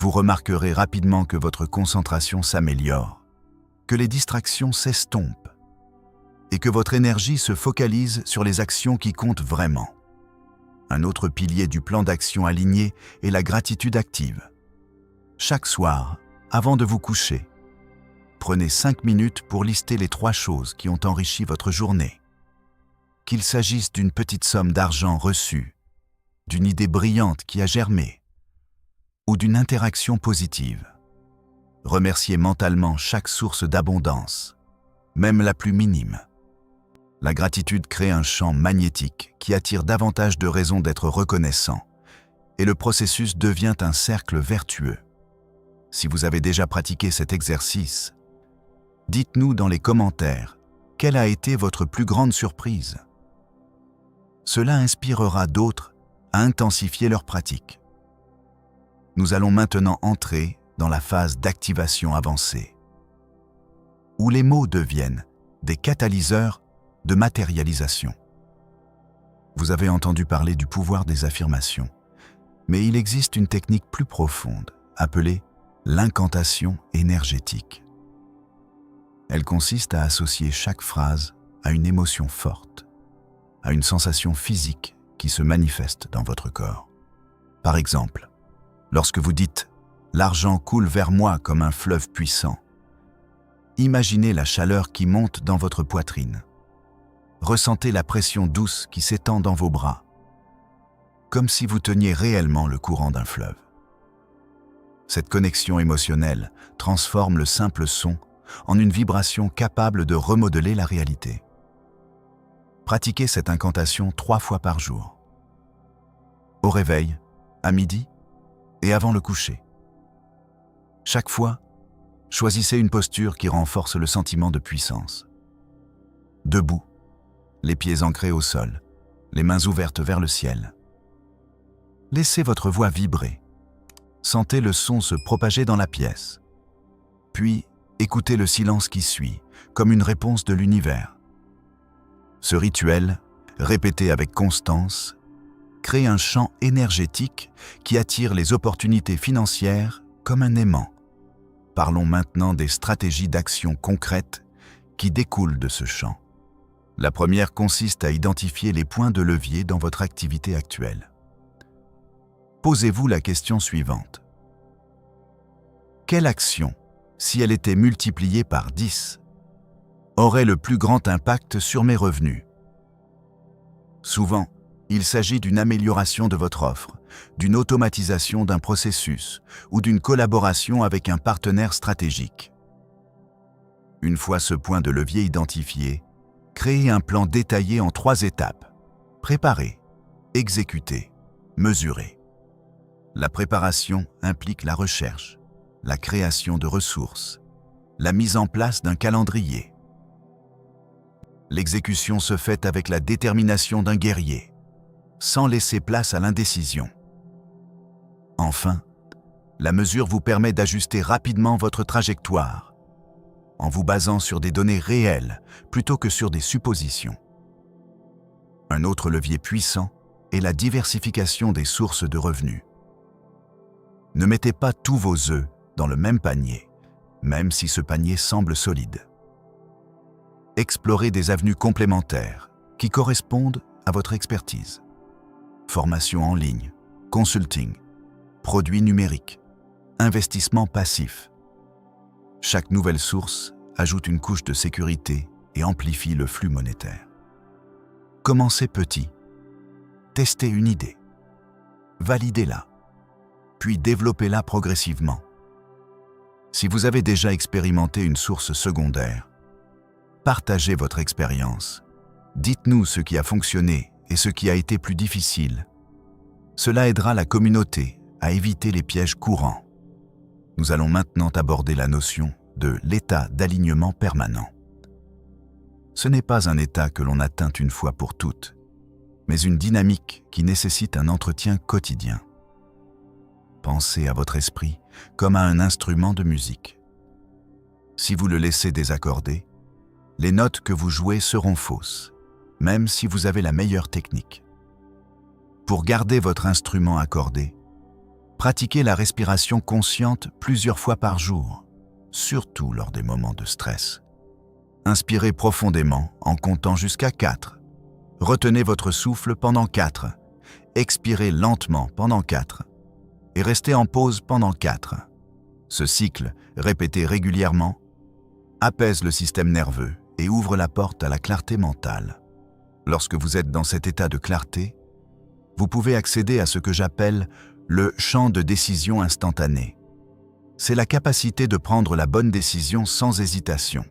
Vous remarquerez rapidement que votre concentration s'améliore, que les distractions s'estompent et que votre énergie se focalise sur les actions qui comptent vraiment. Un autre pilier du plan d'action aligné est la gratitude active. Chaque soir, avant de vous coucher, prenez 5 minutes pour lister les 3 choses qui ont enrichi votre journée. Qu'il s'agisse d'une petite somme d'argent reçue, d'une idée brillante qui a germé, ou d'une interaction positive. Remerciez mentalement chaque source d'abondance, même la plus minime. La gratitude crée un champ magnétique qui attire davantage de raisons d'être reconnaissant, et le processus devient un cercle vertueux. Si vous avez déjà pratiqué cet exercice, dites-nous dans les commentaires quelle a été votre plus grande surprise. Cela inspirera d'autres à intensifier leur pratique. Nous allons maintenant entrer dans la phase d'activation avancée, où les mots deviennent des catalyseurs de matérialisation. Vous avez entendu parler du pouvoir des affirmations, mais il existe une technique plus profonde, appelée l'incantation énergétique. Elle consiste à associer chaque phrase à une émotion forte, à une sensation physique qui se manifeste dans votre corps. Par exemple, lorsque vous dites « l'argent coule vers moi comme un fleuve puissant », imaginez la chaleur qui monte dans votre poitrine. Ressentez la pression douce qui s'étend dans vos bras, comme si vous teniez réellement le courant d'un fleuve. Cette connexion émotionnelle transforme le simple son en une vibration capable de remodeler la réalité. Pratiquez cette incantation 3 fois par jour. Au réveil, à midi et avant le coucher. Chaque fois, choisissez une posture qui renforce le sentiment de puissance. Debout, les pieds ancrés au sol, les mains ouvertes vers le ciel. Laissez votre voix vibrer. Sentez le son se propager dans la pièce. Puis, écoutez le silence qui suit, comme une réponse de l'univers. Ce rituel, répété avec constance, crée un champ énergétique qui attire les opportunités financières comme un aimant. Parlons maintenant des stratégies d'action concrètes qui découlent de ce champ. La première consiste à identifier les points de levier dans votre activité actuelle. Posez-vous la question suivante. Quelle action, si elle était multipliée par 10, aurait le plus grand impact sur mes revenus? Souvent, il s'agit d'une amélioration de votre offre, d'une automatisation d'un processus ou d'une collaboration avec un partenaire stratégique. Une fois ce point de levier identifié, créez un plan détaillé en 3 étapes. Préparer, exécuter, mesurer. La préparation implique la recherche, la création de ressources, la mise en place d'un calendrier. L'exécution se fait avec la détermination d'un guerrier, sans laisser place à l'indécision. Enfin, la mesure vous permet d'ajuster rapidement votre trajectoire, en vous basant sur des données réelles plutôt que sur des suppositions. Un autre levier puissant est la diversification des sources de revenus. Ne mettez pas tous vos œufs dans le même panier, même si ce panier semble solide. Explorez des avenues complémentaires qui correspondent à votre expertise. Formation en ligne, consulting, produits numériques, investissement passif. Chaque nouvelle source ajoute une couche de sécurité et amplifie le flux monétaire. Commencez petit. Testez une idée. Validez-la. Puis développez-la progressivement. Si vous avez déjà expérimenté une source secondaire, partagez votre expérience. Dites-nous ce qui a fonctionné et ce qui a été plus difficile. Cela aidera la communauté à éviter les pièges courants. Nous allons maintenant aborder la notion de l'état d'alignement permanent. Ce n'est pas un état que l'on atteint une fois pour toutes, mais une dynamique qui nécessite un entretien quotidien. Pensez à votre esprit comme à un instrument de musique. Si vous le laissez désaccorder, les notes que vous jouez seront fausses, même si vous avez la meilleure technique. Pour garder votre instrument accordé, pratiquez la respiration consciente plusieurs fois par jour, surtout lors des moments de stress. Inspirez profondément en comptant jusqu'à 4. Retenez votre souffle pendant 4. Expirez lentement pendant 4. Et restez en pause pendant 4. Ce cycle, répété régulièrement, apaise le système nerveux et ouvre la porte à la clarté mentale. Lorsque vous êtes dans cet état de clarté, vous pouvez accéder à ce que j'appelle le champ de décision instantané. C'est la capacité de prendre la bonne décision sans hésitation,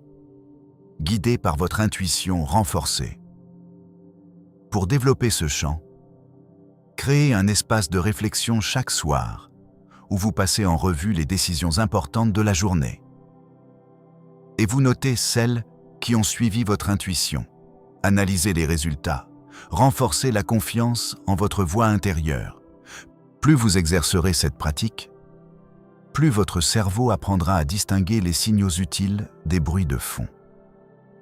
guidé par votre intuition renforcée. Pour développer ce champ, créez un espace de réflexion chaque soir, où vous passez en revue les décisions importantes de la journée. Et vous notez celles qui ont suivi votre intuition. Analysez les résultats, renforcez la confiance en votre voix intérieure. Plus vous exercerez cette pratique, plus votre cerveau apprendra à distinguer les signaux utiles des bruits de fond.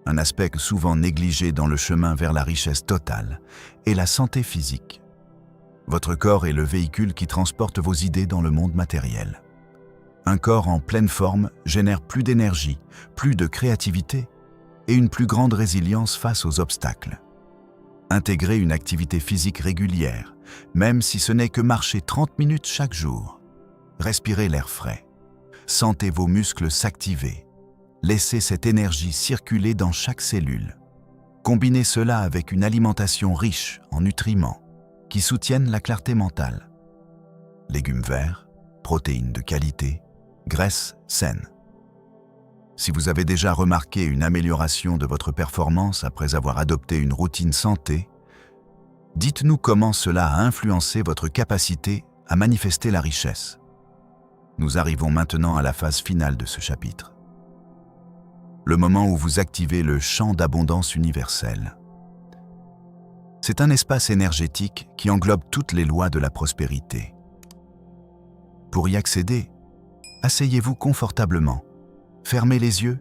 Un aspect souvent négligé dans le chemin vers la richesse totale est la santé physique. Votre corps est le véhicule qui transporte vos idées dans le monde matériel. Un corps en pleine forme génère plus d'énergie, plus de créativité et une plus grande résilience face aux obstacles. Intégrez une activité physique régulière, même si ce n'est que marcher 30 minutes chaque jour. Respirez l'air frais. Sentez vos muscles s'activer. Laissez cette énergie circuler dans chaque cellule. Combinez cela avec une alimentation riche en nutriments qui soutiennent la clarté mentale. Légumes verts, protéines de qualité, graisses saines. Si vous avez déjà remarqué une amélioration de votre performance après avoir adopté une routine santé, dites-nous comment cela a influencé votre capacité à manifester la richesse. Nous arrivons maintenant à la phase finale de ce chapitre. Le moment où vous activez le champ d'abondance universel. C'est un espace énergétique qui englobe toutes les lois de la prospérité. Pour y accéder, asseyez-vous confortablement, fermez les yeux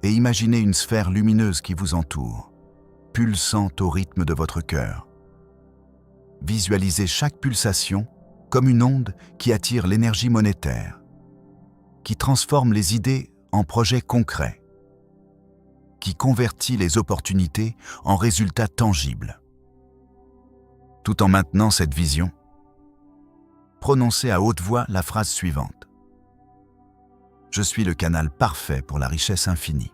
et imaginez une sphère lumineuse qui vous entoure, pulsant au rythme de votre cœur. Visualisez chaque pulsation comme une onde qui attire l'énergie monétaire, qui transforme les idées en projets concrets, qui convertit les opportunités en résultats tangibles. Tout en maintenant cette vision, prononcez à haute voix la phrase suivante. Je suis le canal parfait pour la richesse infinie.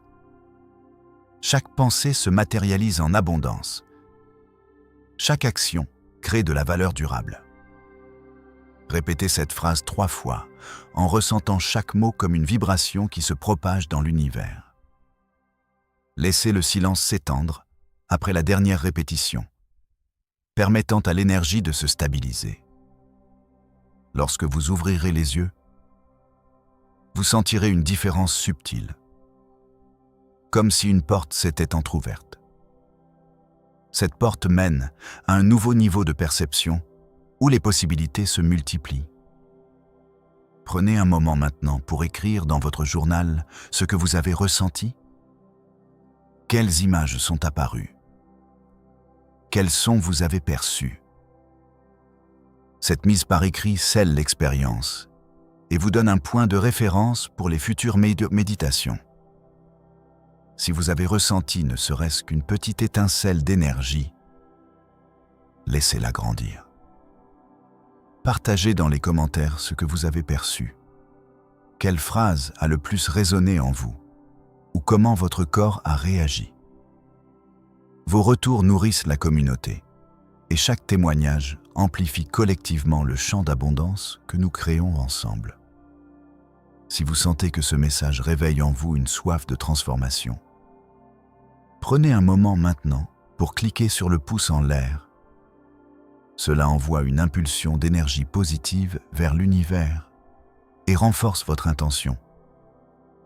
Chaque pensée se matérialise en abondance. Chaque action crée de la valeur durable. Répétez cette phrase 3 fois, en ressentant chaque mot comme une vibration qui se propage dans l'univers. Laissez le silence s'étendre après la dernière répétition, permettant à l'énergie de se stabiliser. Lorsque vous ouvrirez les yeux, vous sentirez une différence subtile, comme si une porte s'était entr'ouverte. Cette porte mène à un nouveau niveau de perception où les possibilités se multiplient. Prenez un moment maintenant pour écrire dans votre journal ce que vous avez ressenti. Quelles images sont apparues? Quels sons vous avez perçus? Cette mise par écrit scelle l'expérience et vous donne un point de référence pour les futures méditations. Si vous avez ressenti ne serait-ce qu'une petite étincelle d'énergie, laissez-la grandir. Partagez dans les commentaires ce que vous avez perçu. Quelle phrase a le plus résonné en vous? Ou comment votre corps a réagi? Vos retours nourrissent la communauté et chaque témoignage amplifie collectivement le champ d'abondance que nous créons ensemble. Si vous sentez que ce message réveille en vous une soif de transformation, prenez un moment maintenant pour cliquer sur le pouce en l'air. Cela envoie une impulsion d'énergie positive vers l'univers et renforce votre intention.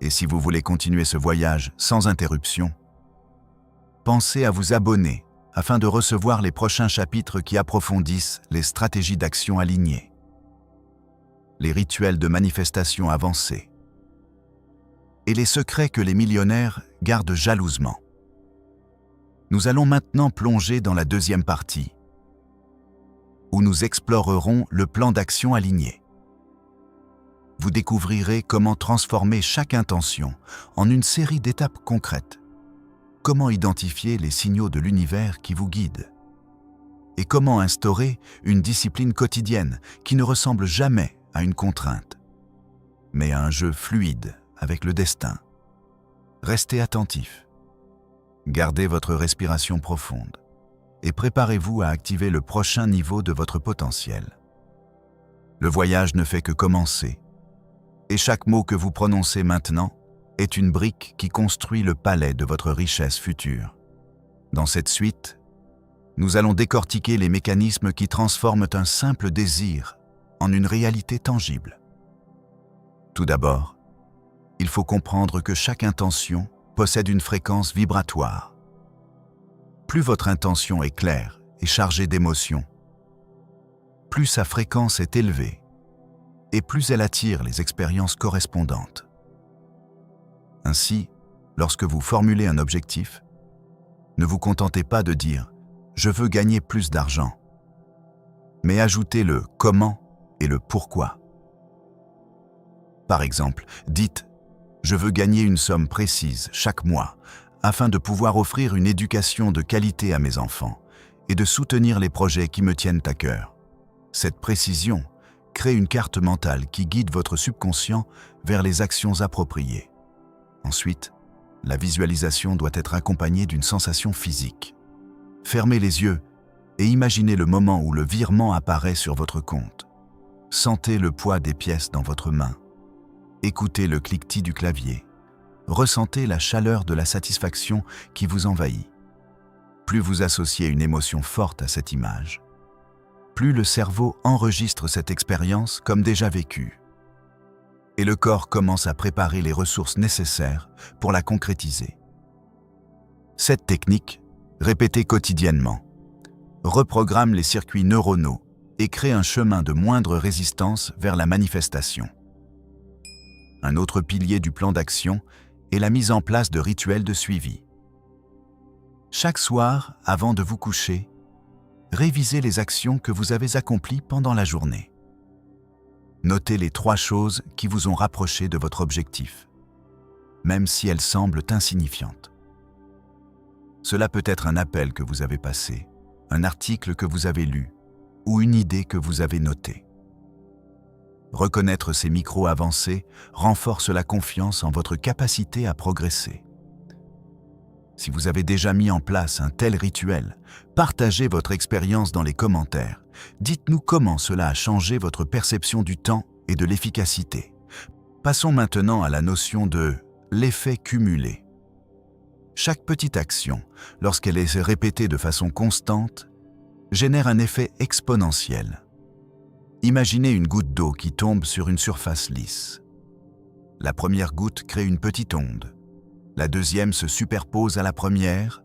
Et si vous voulez continuer ce voyage sans interruption, pensez à vous abonner afin de recevoir les prochains chapitres qui approfondissent les stratégies d'action alignées, les rituels de manifestation avancés et les secrets que les millionnaires gardent jalousement. Nous allons maintenant plonger dans la deuxième partie, où nous explorerons le plan d'action aligné. Vous découvrirez comment transformer chaque intention en une série d'étapes concrètes, comment identifier les signaux de l'univers qui vous guident, et comment instaurer une discipline quotidienne qui ne ressemble jamais à une contrainte, mais à un jeu fluide avec le destin. Restez attentif, gardez votre respiration profonde et préparez-vous à activer le prochain niveau de votre potentiel. Le voyage ne fait que commencer, et chaque mot que vous prononcez maintenant est une brique qui construit le palais de votre richesse future. Dans cette suite, nous allons décortiquer les mécanismes qui transforment un simple désir en une réalité tangible. Tout d'abord, il faut comprendre que chaque intention possède une fréquence vibratoire. Plus votre intention est claire et chargée d'émotions, plus sa fréquence est élevée et plus elle attire les expériences correspondantes. Ainsi, lorsque vous formulez un objectif, ne vous contentez pas de dire « je veux gagner plus d'argent », mais ajoutez le « comment » et le « pourquoi ». Par exemple, dites « je veux gagner une somme précise chaque mois afin de pouvoir offrir une éducation de qualité à mes enfants et de soutenir les projets qui me tiennent à cœur ». Cette précision crée une carte mentale qui guide votre subconscient vers les actions appropriées. Ensuite, la visualisation doit être accompagnée d'une sensation physique. Fermez les yeux et imaginez le moment où le virement apparaît sur votre compte. Sentez le poids des pièces dans votre main. Écoutez le cliquetis du clavier. Ressentez la chaleur de la satisfaction qui vous envahit. Plus vous associez une émotion forte à cette image, plus le cerveau enregistre cette expérience comme déjà vécue. et le corps commence à préparer les ressources nécessaires pour la concrétiser. Cette technique, répétée quotidiennement, reprogramme les circuits neuronaux et crée un chemin de moindre résistance vers la manifestation. Un autre pilier du plan d'action est la mise en place de rituels de suivi. Chaque soir, avant de vous coucher, révisez les actions que vous avez accomplies pendant la journée. Notez les 3 choses qui vous ont rapproché de votre objectif, même si elles semblent insignifiantes. Cela peut être un appel que vous avez passé, un article que vous avez lu ou une idée que vous avez notée. Reconnaître ces micro-avancées renforce la confiance en votre capacité à progresser. Si vous avez déjà mis en place un tel rituel, partagez votre expérience dans les commentaires. Dites-nous comment cela a changé votre perception du temps et de l'efficacité. Passons maintenant à la notion de l'effet cumulé. Chaque petite action, lorsqu'elle est répétée de façon constante, génère un effet exponentiel. Imaginez une goutte d'eau qui tombe sur une surface lisse. La première goutte crée une petite onde. La deuxième se superpose à la première,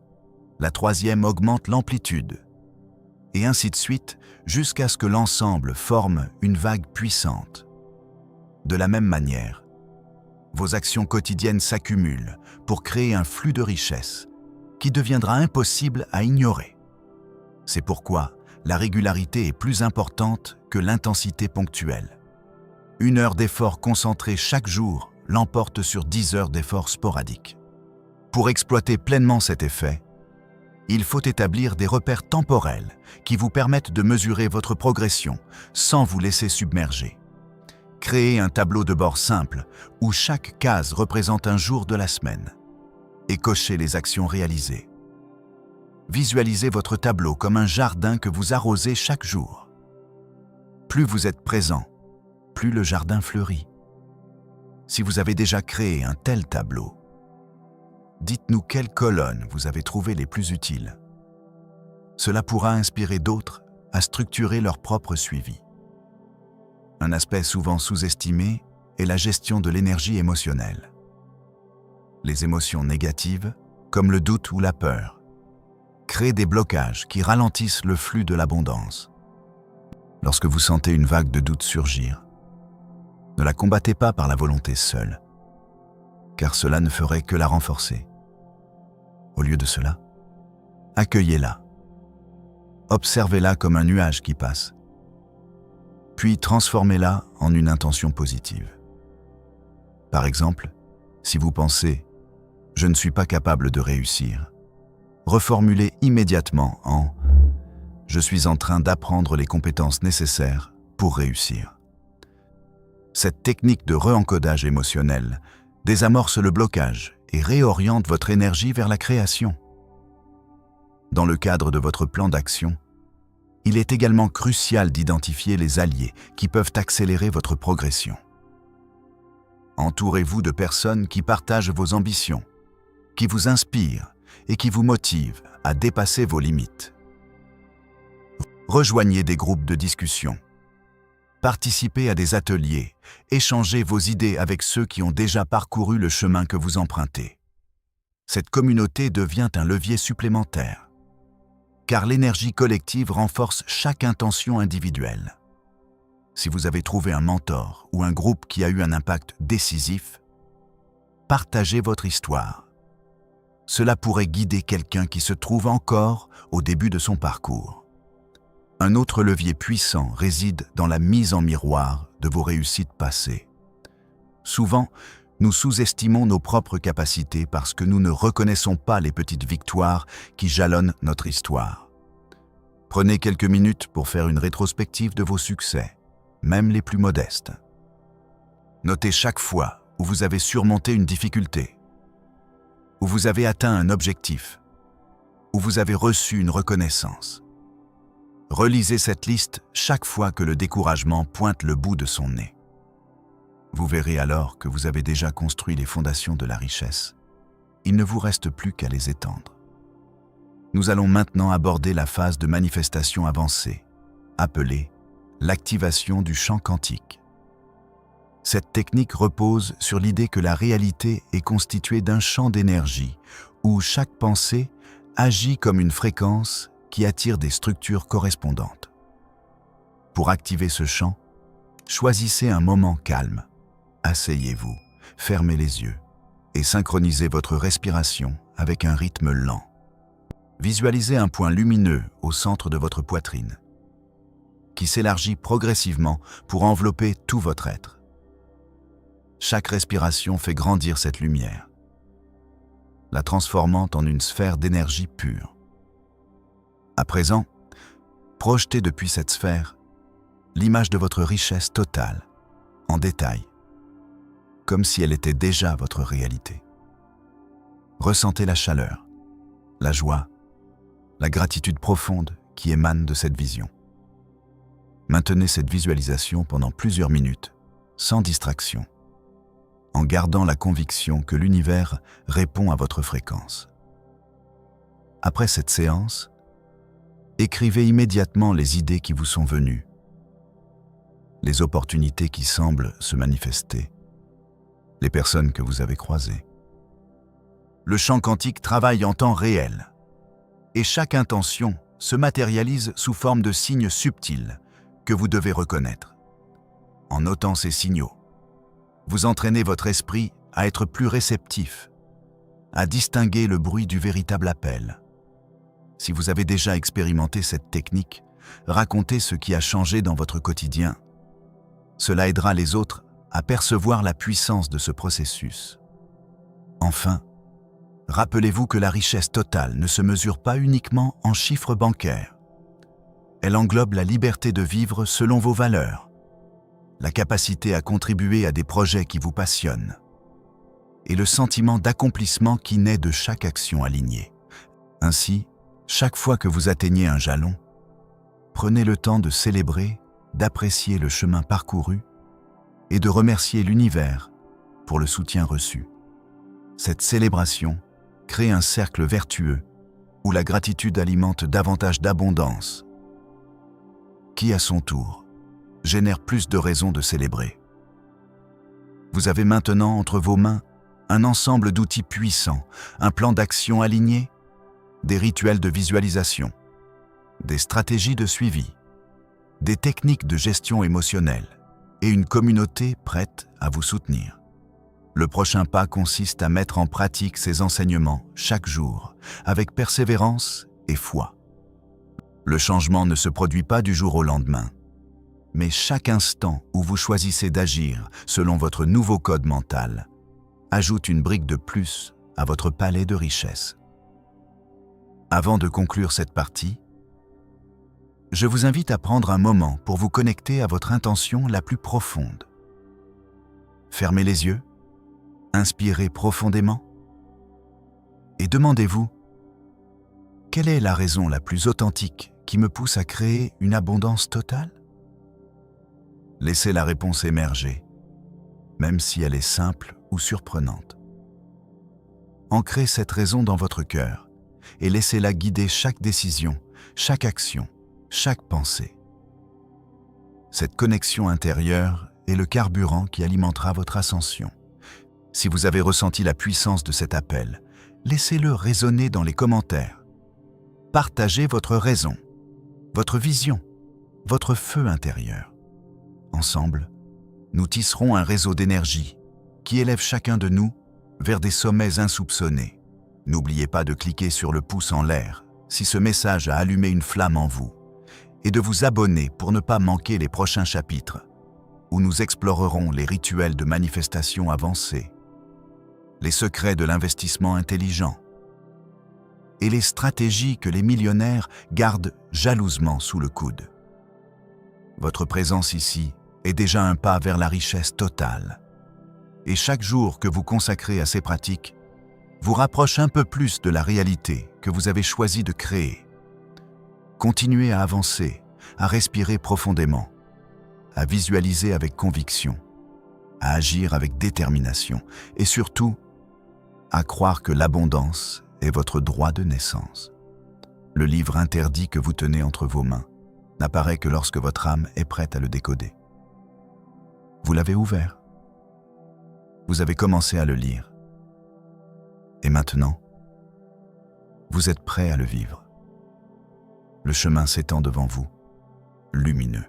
la troisième augmente l'amplitude, et ainsi de suite jusqu'à ce que l'ensemble forme une vague puissante. De la même manière, vos actions quotidiennes s'accumulent pour créer un flux de richesse qui deviendra impossible à ignorer. C'est pourquoi la régularité est plus importante que l'intensité ponctuelle. 1 heure d'effort concentré chaque jour l'emporte sur 10 heures d'effort sporadiques. Pour exploiter pleinement cet effet, il faut établir des repères temporels qui vous permettent de mesurer votre progression sans vous laisser submerger. Créez un tableau de bord simple où chaque case représente un jour de la semaine et cochez les actions réalisées. Visualisez votre tableau comme un jardin que vous arrosez chaque jour. Plus vous êtes présent, plus le jardin fleurit. Si vous avez déjà créé un tel tableau, dites-nous quelles colonnes vous avez trouvées les plus utiles. Cela pourra inspirer d'autres à structurer leur propre suivi. Un aspect souvent sous-estimé est la gestion de l'énergie émotionnelle. Les émotions négatives, comme le doute ou la peur, créent des blocages qui ralentissent le flux de l'abondance. Lorsque vous sentez une vague de doute surgir, ne la combattez pas par la volonté seule, car cela ne ferait que la renforcer. Au lieu de cela, accueillez-la. Observez-la comme un nuage qui passe, puis transformez-la en une intention positive. Par exemple, si vous pensez « je ne suis pas capable de réussir », reformulez immédiatement en « je suis en train d'apprendre les compétences nécessaires pour réussir ». Cette technique de re-encodage émotionnel désamorce le blocage et réoriente votre énergie vers la création. Dans le cadre de votre plan d'action, il est également crucial d'identifier les alliés qui peuvent accélérer votre progression. Entourez-vous de personnes qui partagent vos ambitions, qui vous inspirent et qui vous motivent à dépasser vos limites. Rejoignez des groupes de discussion. Participez à des ateliers, échangez vos idées avec ceux qui ont déjà parcouru le chemin que vous empruntez. Cette communauté devient un levier supplémentaire, car l'énergie collective renforce chaque intention individuelle. Si vous avez trouvé un mentor ou un groupe qui a eu un impact décisif, partagez votre histoire. Cela pourrait guider quelqu'un qui se trouve encore au début de son parcours. Un autre levier puissant réside dans la mise en miroir de vos réussites passées. Souvent, nous sous-estimons nos propres capacités parce que nous ne reconnaissons pas les petites victoires qui jalonnent notre histoire. Prenez quelques minutes pour faire une rétrospective de vos succès, même les plus modestes. Notez chaque fois où vous avez surmonté une difficulté, où vous avez atteint un objectif, où vous avez reçu une reconnaissance. Relisez cette liste chaque fois que le découragement pointe le bout de son nez. Vous verrez alors que vous avez déjà construit les fondations de la richesse. Il ne vous reste plus qu'à les étendre. Nous allons maintenant aborder la phase de manifestation avancée, appelée l'activation du champ quantique. Cette technique repose sur l'idée que la réalité est constituée d'un champ d'énergie où chaque pensée agit comme une fréquence qui attire des structures correspondantes. Pour activer ce champ, choisissez un moment calme. Asseyez-vous, fermez les yeux et synchronisez votre respiration avec un rythme lent. Visualisez un point lumineux au centre de votre poitrine, qui s'élargit progressivement pour envelopper tout votre être. Chaque respiration fait grandir cette lumière, la transformant en une sphère d'énergie pure. À présent, projetez depuis cette sphère l'image de votre richesse totale, en détail, comme si elle était déjà votre réalité. Ressentez la chaleur, la joie, la gratitude profonde qui émane de cette vision. Maintenez cette visualisation pendant plusieurs minutes, sans distraction, en gardant la conviction que l'univers répond à votre fréquence. Après cette séance, écrivez immédiatement les idées qui vous sont venues, les opportunités qui semblent se manifester, les personnes que vous avez croisées. Le champ quantique travaille en temps réel, et chaque intention se matérialise sous forme de signes subtils que vous devez reconnaître. En notant ces signaux, vous entraînez votre esprit à être plus réceptif, à distinguer le bruit du véritable appel. Si vous avez déjà expérimenté cette technique, racontez ce qui a changé dans votre quotidien. Cela aidera les autres à percevoir la puissance de ce processus. Enfin, rappelez-vous que la richesse totale ne se mesure pas uniquement en chiffres bancaires. Elle englobe la liberté de vivre selon vos valeurs, la capacité à contribuer à des projets qui vous passionnent, et le sentiment d'accomplissement qui naît de chaque action alignée. Ainsi, chaque fois que vous atteignez un jalon, prenez le temps de célébrer, d'apprécier le chemin parcouru et de remercier l'univers pour le soutien reçu. Cette célébration crée un cercle vertueux où la gratitude alimente davantage d'abondance, qui à son tour génère plus de raisons de célébrer. Vous avez maintenant entre vos mains un ensemble d'outils puissants, un plan d'action aligné, des rituels de visualisation, des stratégies de suivi, des techniques de gestion émotionnelle et une communauté prête à vous soutenir. Le prochain pas consiste à mettre en pratique ces enseignements chaque jour, avec persévérance et foi. Le changement ne se produit pas du jour au lendemain, mais chaque instant où vous choisissez d'agir selon votre nouveau code mental ajoute une brique de plus à votre palais de richesse. Avant de conclure cette partie, je vous invite à prendre un moment pour vous connecter à votre intention la plus profonde. Fermez les yeux, inspirez profondément et demandez-vous: quelle est la raison la plus authentique qui me pousse à créer une abondance totale? Laissez la réponse émerger, même si elle est simple ou surprenante. Ancrez cette raison dans votre cœur et laissez-la guider chaque décision, chaque action, chaque pensée. Cette connexion intérieure est le carburant qui alimentera votre ascension. Si vous avez ressenti la puissance de cet appel, laissez-le résonner dans les commentaires. Partagez votre raison, votre vision, votre feu intérieur. Ensemble, nous tisserons un réseau d'énergie qui élève chacun de nous vers des sommets insoupçonnés. N'oubliez pas de cliquer sur le pouce en l'air si ce message a allumé une flamme en vous et de vous abonner pour ne pas manquer les prochains chapitres où nous explorerons les rituels de manifestation avancés, les secrets de l'investissement intelligent et les stratégies que les millionnaires gardent jalousement sous le coude. Votre présence ici est déjà un pas vers la richesse totale. Et chaque jour que vous consacrez à ces pratiques vous rapproche un peu plus de la réalité que vous avez choisi de créer. Continuez à avancer, à respirer profondément, à visualiser avec conviction, à agir avec détermination et surtout, à croire que l'abondance est votre droit de naissance. Le livre interdit que vous tenez entre vos mains n'apparaît que lorsque votre âme est prête à le décoder. Vous l'avez ouvert Vous avez commencé à le lire. Et maintenant, vous êtes prêt à le vivre. Le chemin s'étend devant vous, lumineux,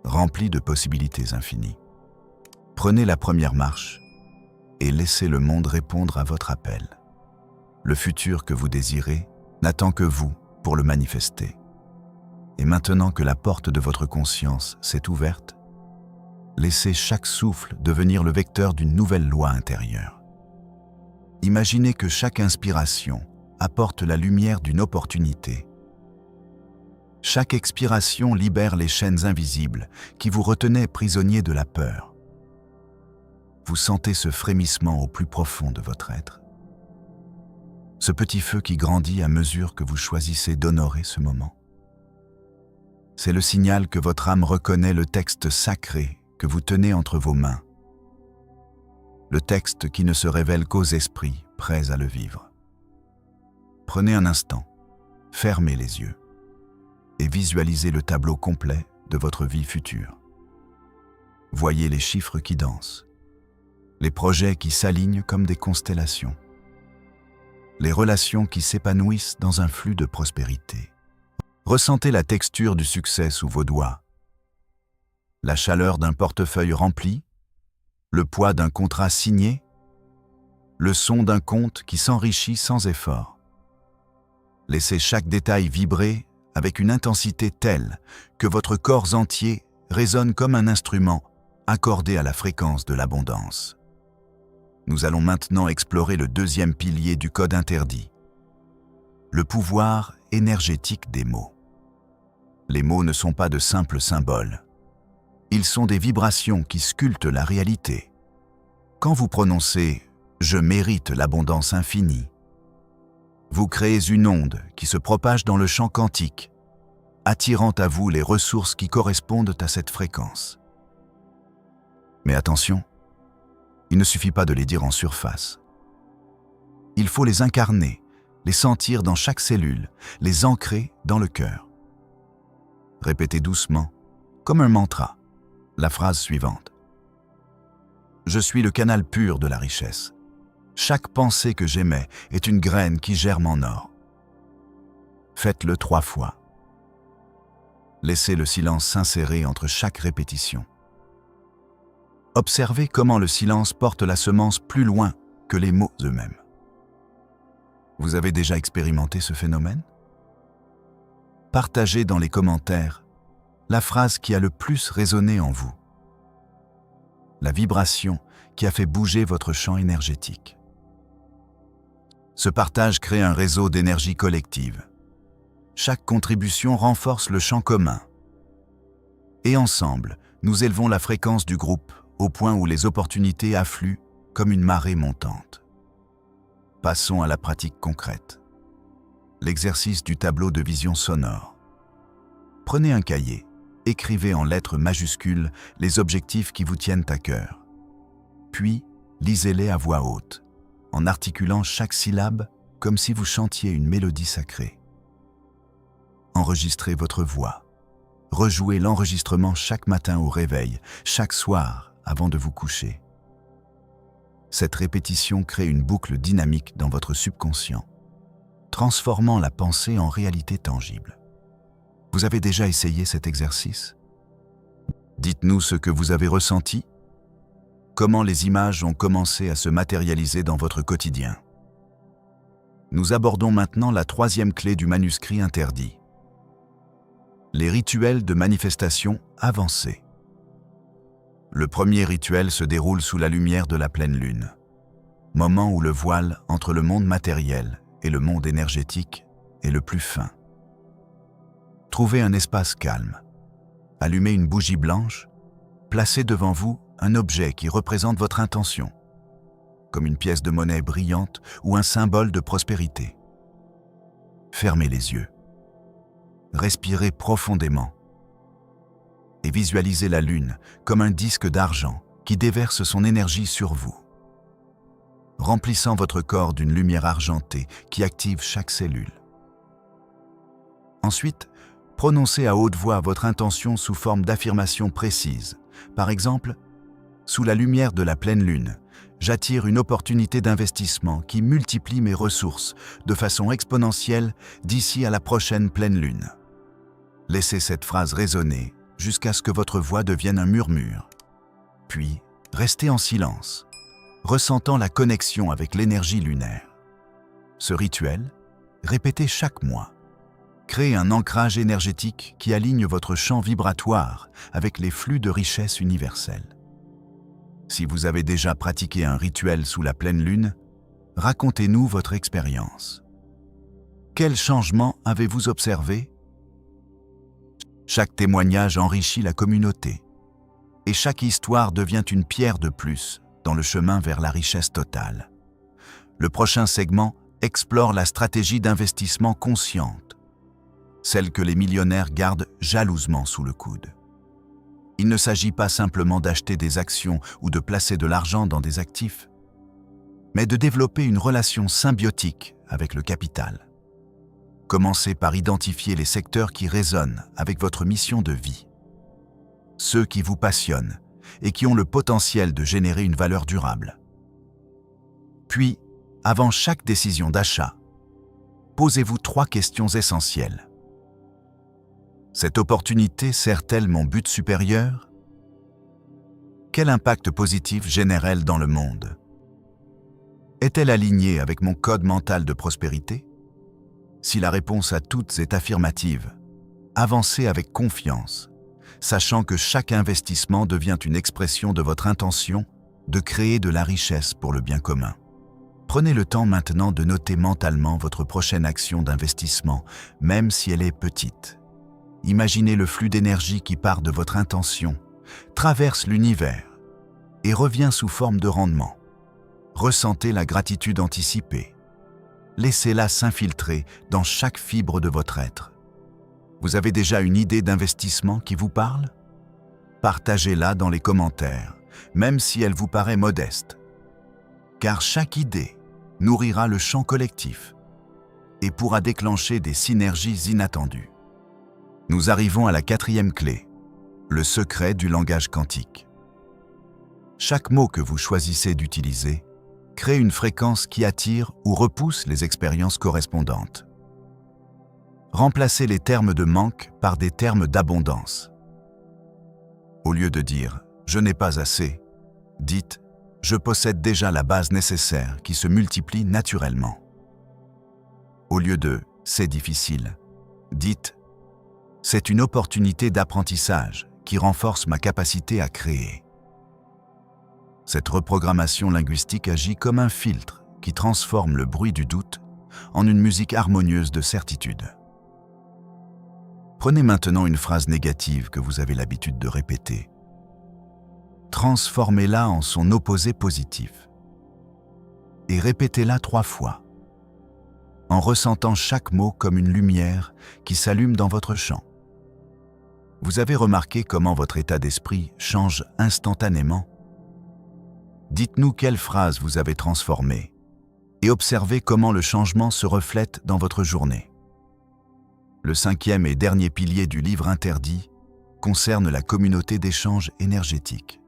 rempli de possibilités infinies. Prenez la première marche et laissez le monde répondre à votre appel. Le futur que vous désirez n'attend que vous pour le manifester. Et maintenant que la porte de votre conscience s'est ouverte, laissez chaque souffle devenir le vecteur d'une nouvelle loi intérieure. Imaginez que chaque inspiration apporte la lumière d'une opportunité. Chaque expiration libère les chaînes invisibles qui vous retenaient prisonniers de la peur. Vous sentez ce frémissement au plus profond de votre être. Ce petit feu qui grandit à mesure que vous choisissez d'honorer ce moment. C'est le signal que votre âme reconnaît le texte sacré que vous tenez entre vos mains. Le texte qui ne se révèle qu'aux esprits prêts à le vivre. Prenez un instant, fermez les yeux et visualisez le tableau complet de votre vie future. Voyez les chiffres qui dansent, les projets qui s'alignent comme des constellations, les relations qui s'épanouissent dans un flux de prospérité. Ressentez la texture du succès sous vos doigts, la chaleur d'un portefeuille rempli, le poids d'un contrat signé, le son d'un compte qui s'enrichit sans effort. Laissez chaque détail vibrer avec une intensité telle que votre corps entier résonne comme un instrument accordé à la fréquence de l'abondance. Nous allons maintenant explorer le deuxième pilier du code interdit, le pouvoir énergétique des mots. Les mots ne sont pas de simples symboles. Ils sont des vibrations qui sculptent la réalité. Quand vous prononcez « Je mérite l'abondance infinie », vous créez une onde qui se propage dans le champ quantique, attirant à vous les ressources qui correspondent à cette fréquence. Mais attention, il ne suffit pas de les dire en surface. Il faut les incarner, les sentir dans chaque cellule, les ancrer dans le cœur. Répétez doucement, comme un mantra, la phrase suivante. Je suis le canal pur de la richesse. Chaque pensée que j'émets est une graine qui germe en or. Faites-le 3 fois. Laissez le silence s'insérer entre chaque répétition. Observez comment le silence porte la semence plus loin que les mots eux-mêmes. Vous avez déjà expérimenté ce phénomène? Partagez dans les commentaires la phrase qui a le plus résonné en vous, la vibration qui a fait bouger votre champ énergétique. Ce partage crée un réseau d'énergie collective. Chaque contribution renforce le champ commun. Et ensemble, nous élevons la fréquence du groupe au point où les opportunités affluent comme une marée montante. Passons à la pratique concrète. L'exercice du tableau de vision sonore. Prenez un cahier, écrivez en lettres majuscules les objectifs qui vous tiennent à cœur. Puis, lisez-les à voix haute, en articulant chaque syllabe comme si vous chantiez une mélodie sacrée. Enregistrez votre voix. Rejouez l'enregistrement chaque matin au réveil, chaque soir avant de vous coucher. Cette répétition crée une boucle dynamique dans votre subconscient, transformant la pensée en réalité tangible. Vous avez déjà essayé cet exercice? Dites-nous ce que vous avez ressenti. Comment les images ont commencé à se matérialiser dans votre quotidien. Nous abordons maintenant la 3e clé du manuscrit interdit. Les rituels de manifestation avancés. Le premier rituel se déroule sous la lumière de la pleine lune, moment où le voile entre le monde matériel et le monde énergétique est le plus fin. Trouvez un espace calme, allumez une bougie blanche, placez devant vous un objet qui représente votre intention, comme une pièce de monnaie brillante ou un symbole de prospérité. Fermez les yeux, respirez profondément et visualisez la lune comme un disque d'argent qui déverse son énergie sur vous, remplissant votre corps d'une lumière argentée qui active chaque cellule. Ensuite, prononcez à haute voix votre intention sous forme d'affirmation précise. Par exemple, Sous la lumière de la pleine lune, j'attire une opportunité d'investissement qui multiplie mes ressources de façon exponentielle d'ici à la prochaine pleine lune. Laissez cette phrase résonner jusqu'à ce que votre voix devienne un murmure. Puis, restez en silence, ressentant la connexion avec l'énergie lunaire. Ce rituel, répété chaque mois, crée un ancrage énergétique qui aligne votre champ vibratoire avec les flux de richesse universelle. Si vous avez déjà pratiqué un rituel sous la pleine lune, racontez-nous votre expérience. Quels changements avez-vous observés? Chaque témoignage enrichit la communauté, et chaque histoire devient une pierre de plus dans le chemin vers la richesse totale. Le prochain segment explore la stratégie d'investissement consciente, celle que les millionnaires gardent jalousement sous le coude. Il ne s'agit pas simplement d'acheter des actions ou de placer de l'argent dans des actifs, mais de développer une relation symbiotique avec le capital. Commencez par identifier les secteurs qui résonnent avec votre mission de vie, ceux qui vous passionnent et qui ont le potentiel de générer une valeur durable. Puis, avant chaque décision d'achat, posez-vous 3 questions essentielles. Cette opportunité sert-elle mon but supérieur? Quel impact positif génère-elle dans le monde? Est-elle alignée avec mon code mental de prospérité? Si la réponse à toutes est affirmative, avancez avec confiance, sachant que chaque investissement devient une expression de votre intention de créer de la richesse pour le bien commun. Prenez le temps maintenant de noter mentalement votre prochaine action d'investissement, même si elle est petite. Imaginez le flux d'énergie qui part de votre intention, traverse l'univers et revient sous forme de rendement. Ressentez la gratitude anticipée. Laissez-la s'infiltrer dans chaque fibre de votre être. Vous avez déjà une idée d'investissement qui vous parle? Partagez-la dans les commentaires, même si elle vous paraît modeste. Car chaque idée nourrira le champ collectif et pourra déclencher des synergies inattendues. Nous arrivons à la 4e clé, le secret du langage quantique. Chaque mot que vous choisissez d'utiliser crée une fréquence qui attire ou repousse les expériences correspondantes. Remplacez les termes de manque par des termes d'abondance. Au lieu de dire « je n'ai pas assez », dites « je possède déjà la base nécessaire qui se multiplie naturellement ». Au lieu de « c'est difficile », dites « c'est une opportunité d'apprentissage qui renforce ma capacité à créer ». Cette reprogrammation linguistique agit comme un filtre qui transforme le bruit du doute en une musique harmonieuse de certitude. Prenez maintenant une phrase négative que vous avez l'habitude de répéter. Transformez-la en son opposé positif et répétez-la 3 fois, en ressentant chaque mot comme une lumière qui s'allume dans votre champ. Vous avez remarqué comment votre état d'esprit change instantanément? Dites-nous quelle phrase vous avez transformée et observez comment le changement se reflète dans votre journée. Le 5e et dernier pilier du livre interdit concerne la communauté d'échange énergétique.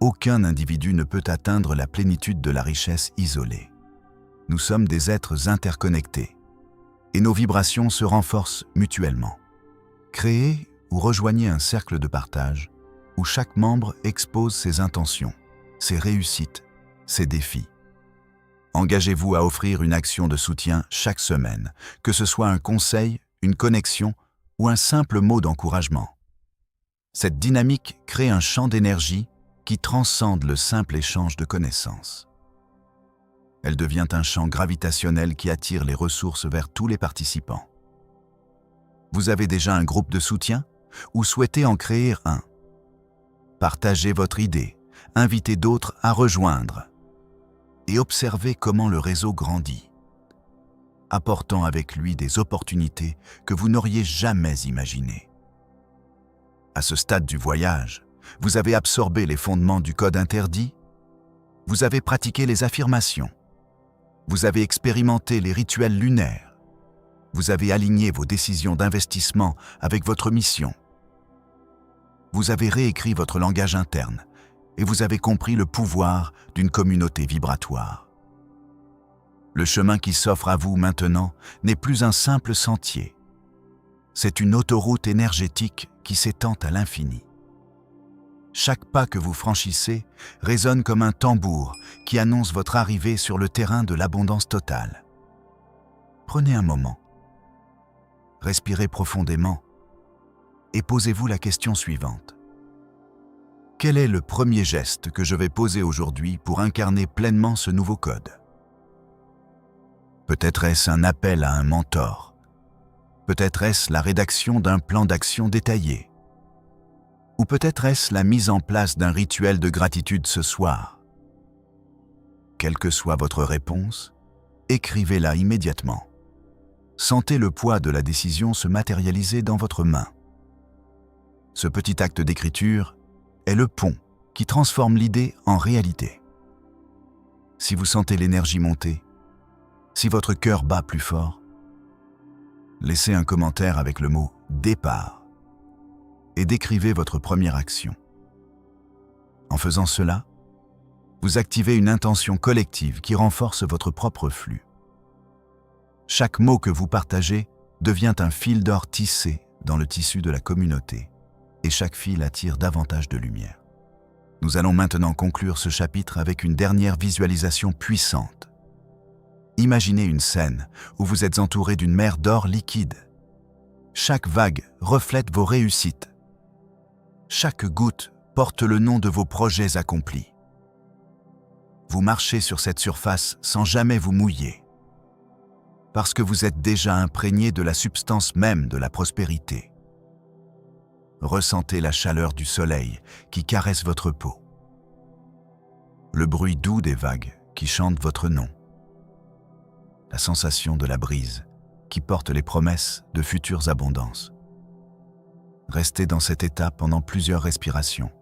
Aucun individu ne peut atteindre la plénitude de la richesse isolée. Nous sommes des êtres interconnectés et nos vibrations se renforcent mutuellement. Créez ou rejoignez un cercle de partage où chaque membre expose ses intentions, ses réussites, ses défis. Engagez-vous à offrir une action de soutien chaque semaine, que ce soit un conseil, une connexion ou un simple mot d'encouragement. Cette dynamique crée un champ d'énergie qui transcende le simple échange de connaissances. Elle devient un champ gravitationnel qui attire les ressources vers tous les participants. Vous avez déjà un groupe de soutien ou souhaitez en créer un? Partagez votre idée, invitez d'autres à rejoindre et observez comment le réseau grandit, apportant avec lui des opportunités que vous n'auriez jamais imaginées. À ce stade du voyage, vous avez absorbé les fondements du code interdit, vous avez pratiqué les affirmations, vous avez expérimenté les rituels lunaires, vous avez aligné vos décisions d'investissement avec votre mission, vous avez réécrit votre langage interne et vous avez compris le pouvoir d'une communauté vibratoire. Le chemin qui s'offre à vous maintenant n'est plus un simple sentier. C'est une autoroute énergétique qui s'étend à l'infini. Chaque pas que vous franchissez résonne comme un tambour qui annonce votre arrivée sur le terrain de l'abondance totale. Prenez un moment. Respirez profondément et posez-vous la question suivante. Quel est le premier geste que je vais poser aujourd'hui pour incarner pleinement ce nouveau code? Peut-être est-ce un appel à un mentor. Peut-être est-ce la rédaction d'un plan d'action détaillé. Ou peut-être est-ce la mise en place d'un rituel de gratitude ce soir. Quelle que soit votre réponse, écrivez-la immédiatement. Sentez le poids de la décision se matérialiser dans votre main. Ce petit acte d'écriture est le pont qui transforme l'idée en réalité. Si vous sentez l'énergie monter, si votre cœur bat plus fort, laissez un commentaire avec le mot « départ » et décrivez votre première action. En faisant cela, vous activez une intention collective qui renforce votre propre flux. Chaque mot que vous partagez devient un fil d'or tissé dans le tissu de la communauté, et chaque fil attire davantage de lumière. Nous allons maintenant conclure ce chapitre avec une dernière visualisation puissante. Imaginez une scène où vous êtes entouré d'une mer d'or liquide. Chaque vague reflète vos réussites. Chaque goutte porte le nom de vos projets accomplis. Vous marchez sur cette surface sans jamais vous mouiller, parce que vous êtes déjà imprégné de la substance même de la prospérité. Ressentez la chaleur du soleil qui caresse votre peau, le bruit doux des vagues qui chantent votre nom, la sensation de la brise qui porte les promesses de futures abondances. Restez dans cet état pendant plusieurs respirations.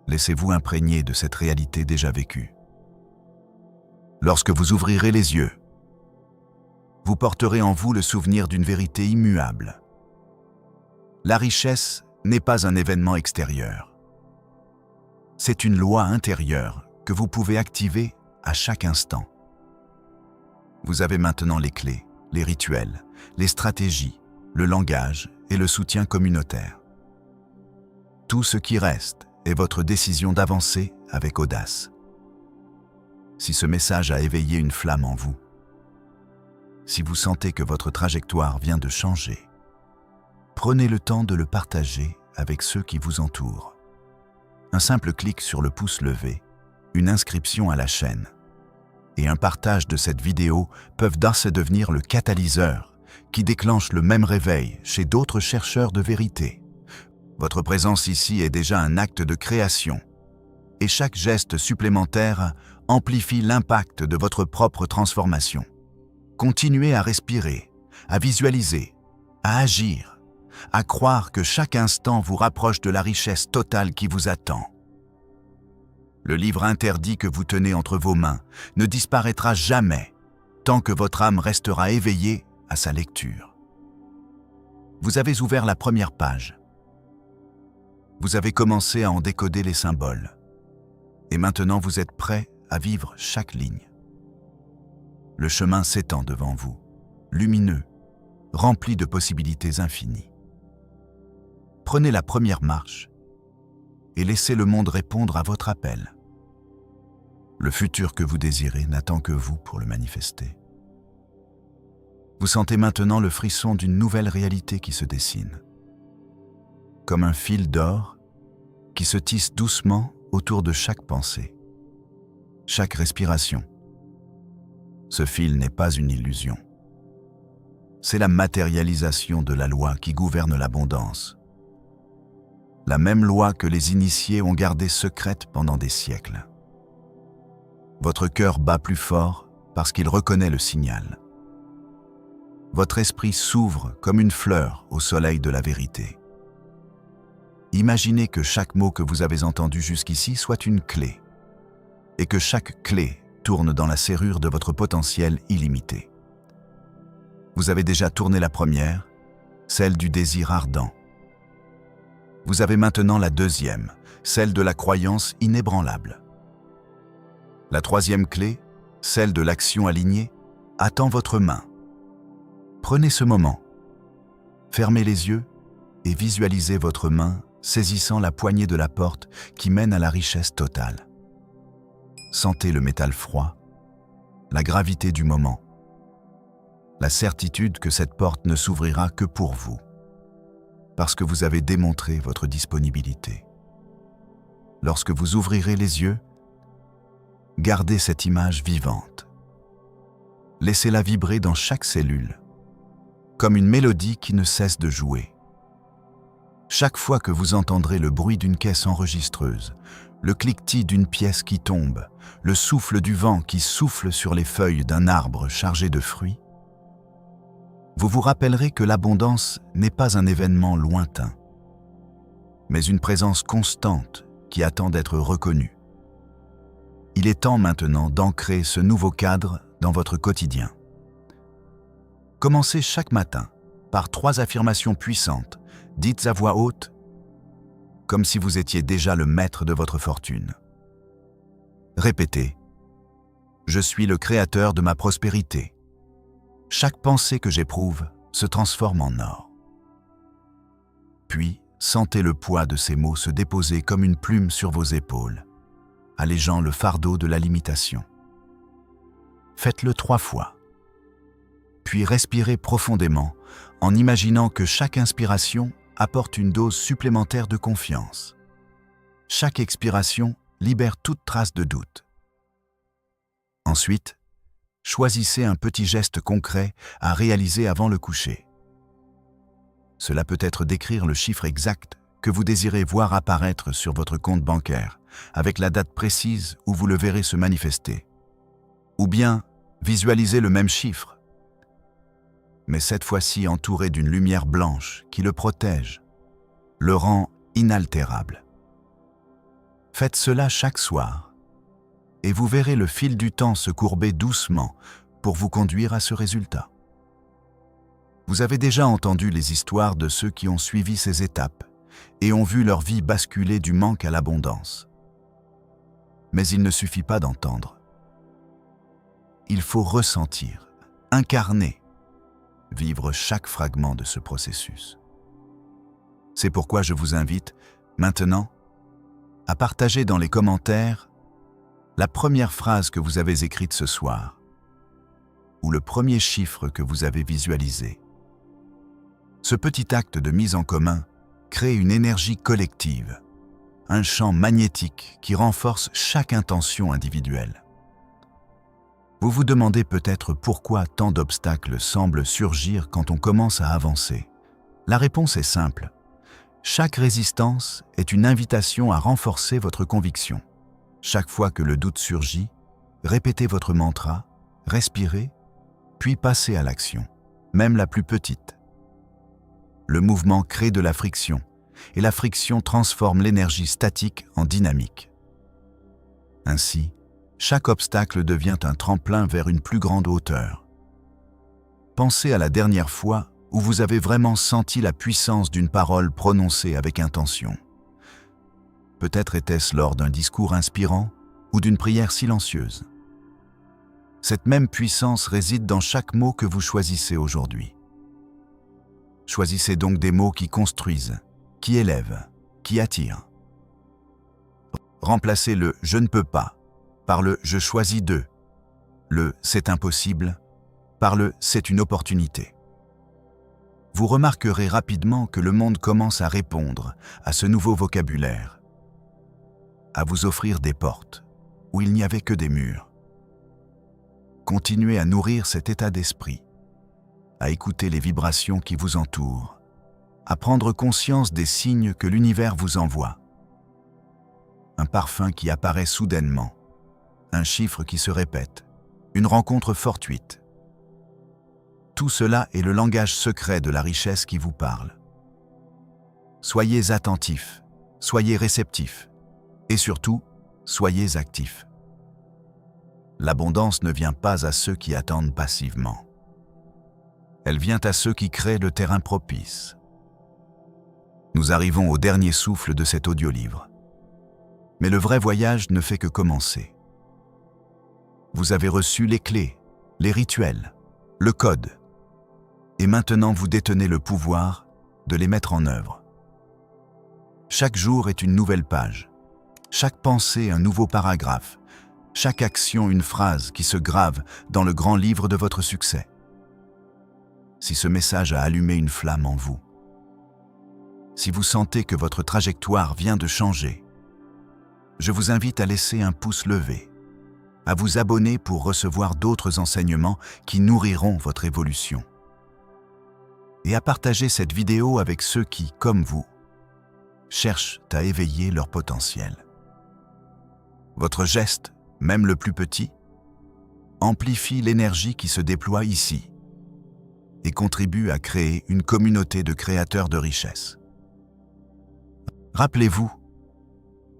Laissez-vous imprégner de cette réalité déjà vécue. Lorsque vous ouvrirez les yeux, vous porterez en vous le souvenir d'une vérité immuable. La richesse n'est pas un événement extérieur. C'est une loi intérieure que vous pouvez activer à chaque instant. Vous avez maintenant les clés, les rituels, les stratégies, le langage et le soutien communautaire. Tout ce qui reste est votre décision d'avancer avec audace. Si ce message a éveillé une flamme en vous, si vous sentez que votre trajectoire vient de changer, prenez le temps de le partager avec ceux qui vous entourent. Un simple clic sur le pouce levé, une inscription à la chaîne et un partage de cette vidéo peuvent d'ores devenir le catalyseur qui déclenche le même réveil chez d'autres chercheurs de vérité. Votre présence ici est déjà un acte de création et chaque geste supplémentaire amplifie l'impact de votre propre transformation. Continuez à respirer, à visualiser, à agir, à croire que chaque instant vous rapproche de la richesse totale qui vous attend. Le livre interdit que vous tenez entre vos mains ne disparaîtra jamais tant que votre âme restera éveillée à sa lecture. Vous avez ouvert la première page. Vous avez commencé à en décoder les symboles. Et maintenant vous êtes prêt à vivre chaque ligne. Le chemin s'étend devant vous, lumineux, rempli de possibilités infinies. Prenez la première marche et laissez le monde répondre à votre appel. Le futur que vous désirez n'attend que vous pour le manifester. Vous sentez maintenant le frisson d'une nouvelle réalité qui se dessine, comme un fil d'or qui se tisse doucement autour de chaque pensée, chaque respiration. Ce fil n'est pas une illusion. C'est la matérialisation de la loi qui gouverne l'abondance. La même loi que les initiés ont gardée secrète pendant des siècles. Votre cœur bat plus fort parce qu'il reconnaît le signal. Votre esprit s'ouvre comme une fleur au soleil de la vérité. Imaginez que chaque mot que vous avez entendu jusqu'ici soit une clé, et que chaque clé tourne dans la serrure de votre potentiel illimité. Vous avez déjà tourné la première, celle du désir ardent. Vous avez maintenant la deuxième, celle de la croyance inébranlable. La troisième clé, celle de l'action alignée, attend votre main. Prenez ce moment. Fermez les yeux et visualisez votre main saisissant la poignée de la porte qui mène à la richesse totale. Sentez le métal froid, la gravité du moment, la certitude que cette porte ne s'ouvrira que pour vous, parce que vous avez démontré votre disponibilité. Lorsque vous ouvrirez les yeux, gardez cette image vivante. Laissez-la vibrer dans chaque cellule, comme une mélodie qui ne cesse de jouer. Chaque fois que vous entendrez le bruit d'une caisse enregistreuse, le cliquetis d'une pièce qui tombe, le souffle du vent qui souffle sur les feuilles d'un arbre chargé de fruits, vous vous rappellerez que l'abondance n'est pas un événement lointain, mais une présence constante qui attend d'être reconnue. Il est temps maintenant d'ancrer ce nouveau cadre dans votre quotidien. Commencez chaque matin par 3 affirmations puissantes, dites à voix haute, comme si vous étiez déjà le maître de votre fortune. Répétez, « Je suis le créateur de ma prospérité. Chaque pensée que j'éprouve se transforme en or. » Puis, sentez le poids de ces mots se déposer comme une plume sur vos épaules, allégeant le fardeau de la limitation. Faites-le 3 fois. Puis respirez profondément en imaginant que chaque inspiration apporte une dose supplémentaire de confiance. Chaque expiration libère toute trace de doute. Ensuite, choisissez un petit geste concret à réaliser avant le coucher. Cela peut être d'écrire le chiffre exact que vous désirez voir apparaître sur votre compte bancaire, avec la date précise où vous le verrez se manifester. Ou bien, visualiser le même chiffre, mais cette fois-ci entouré d'une lumière blanche qui le protège, le rend inaltérable. Faites cela chaque soir, et vous verrez le fil du temps se courber doucement pour vous conduire à ce résultat. Vous avez déjà entendu les histoires de ceux qui ont suivi ces étapes et ont vu leur vie basculer du manque à l'abondance. Mais il ne suffit pas d'entendre. Il faut ressentir, incarner, vivre chaque fragment de ce processus. C'est pourquoi je vous invite, maintenant, à partager dans les commentaires la première phrase que vous avez écrite ce soir ou le premier chiffre que vous avez visualisé. Ce petit acte de mise en commun crée une énergie collective, un champ magnétique qui renforce chaque intention individuelle. Vous vous demandez peut-être pourquoi tant d'obstacles semblent surgir quand on commence à avancer. La réponse est simple. Chaque résistance est une invitation à renforcer votre conviction. Chaque fois que le doute surgit, répétez votre mantra, respirez, puis passez à l'action, même la plus petite. Le mouvement crée de la friction, et la friction transforme l'énergie statique en dynamique. Ainsi, chaque obstacle devient un tremplin vers une plus grande hauteur. Pensez à la dernière fois où vous avez vraiment senti la puissance d'une parole prononcée avec intention. Peut-être était-ce lors d'un discours inspirant ou d'une prière silencieuse. Cette même puissance réside dans chaque mot que vous choisissez aujourd'hui. Choisissez donc des mots qui construisent, qui élèvent, qui attirent. Remplacez le « je ne peux pas » par le « je choisis de », le « c'est impossible » par le « c'est une opportunité ». Vous remarquerez rapidement que le monde commence à répondre à ce nouveau vocabulaire, à vous offrir des portes où il n'y avait que des murs. Continuez à nourrir cet état d'esprit, à écouter les vibrations qui vous entourent, à prendre conscience des signes que l'univers vous envoie. Un parfum qui apparaît soudainement, un chiffre qui se répète, une rencontre fortuite. Tout cela est le langage secret de la richesse qui vous parle. Soyez attentifs, soyez réceptifs et surtout, soyez actifs. L'abondance ne vient pas à ceux qui attendent passivement. Elle vient à ceux qui créent le terrain propice. Nous arrivons au dernier souffle de cet audiolivre. Mais le vrai voyage ne fait que commencer. Vous avez reçu les clés, les rituels, le code. Et maintenant vous détenez le pouvoir de les mettre en œuvre. Chaque jour est une nouvelle page. Chaque pensée un nouveau paragraphe. Chaque action une phrase qui se grave dans le grand livre de votre succès. Si ce message a allumé une flamme en vous, si vous sentez que votre trajectoire vient de changer, je vous invite à laisser un pouce levé, à vous abonner pour recevoir d'autres enseignements qui nourriront votre évolution, et à partager cette vidéo avec ceux qui, comme vous, cherchent à éveiller leur potentiel. Votre geste, même le plus petit, amplifie l'énergie qui se déploie ici et contribue à créer une communauté de créateurs de richesse. Rappelez-vous,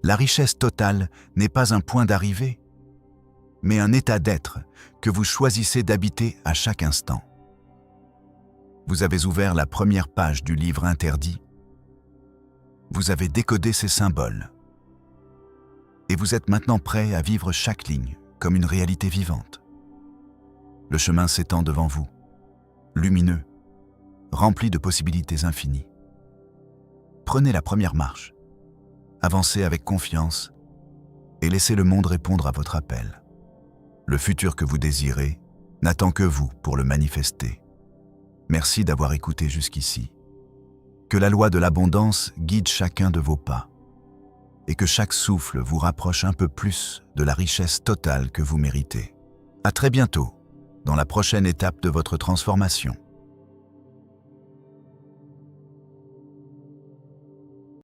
la richesse totale n'est pas un point d'arrivée, mais un état d'être que vous choisissez d'habiter à chaque instant. Vous avez ouvert la première page du livre interdit. Vous avez décodé ses symboles. Et vous êtes maintenant prêt à vivre chaque ligne comme une réalité vivante. Le chemin s'étend devant vous, lumineux, rempli de possibilités infinies. Prenez la première marche, avancez avec confiance et laissez le monde répondre à votre appel. Le futur que vous désirez n'attend que vous pour le manifester. Merci d'avoir écouté jusqu'ici. Que la loi de l'abondance guide chacun de vos pas et que chaque souffle vous rapproche un peu plus de la richesse totale que vous méritez. À très bientôt dans la prochaine étape de votre transformation.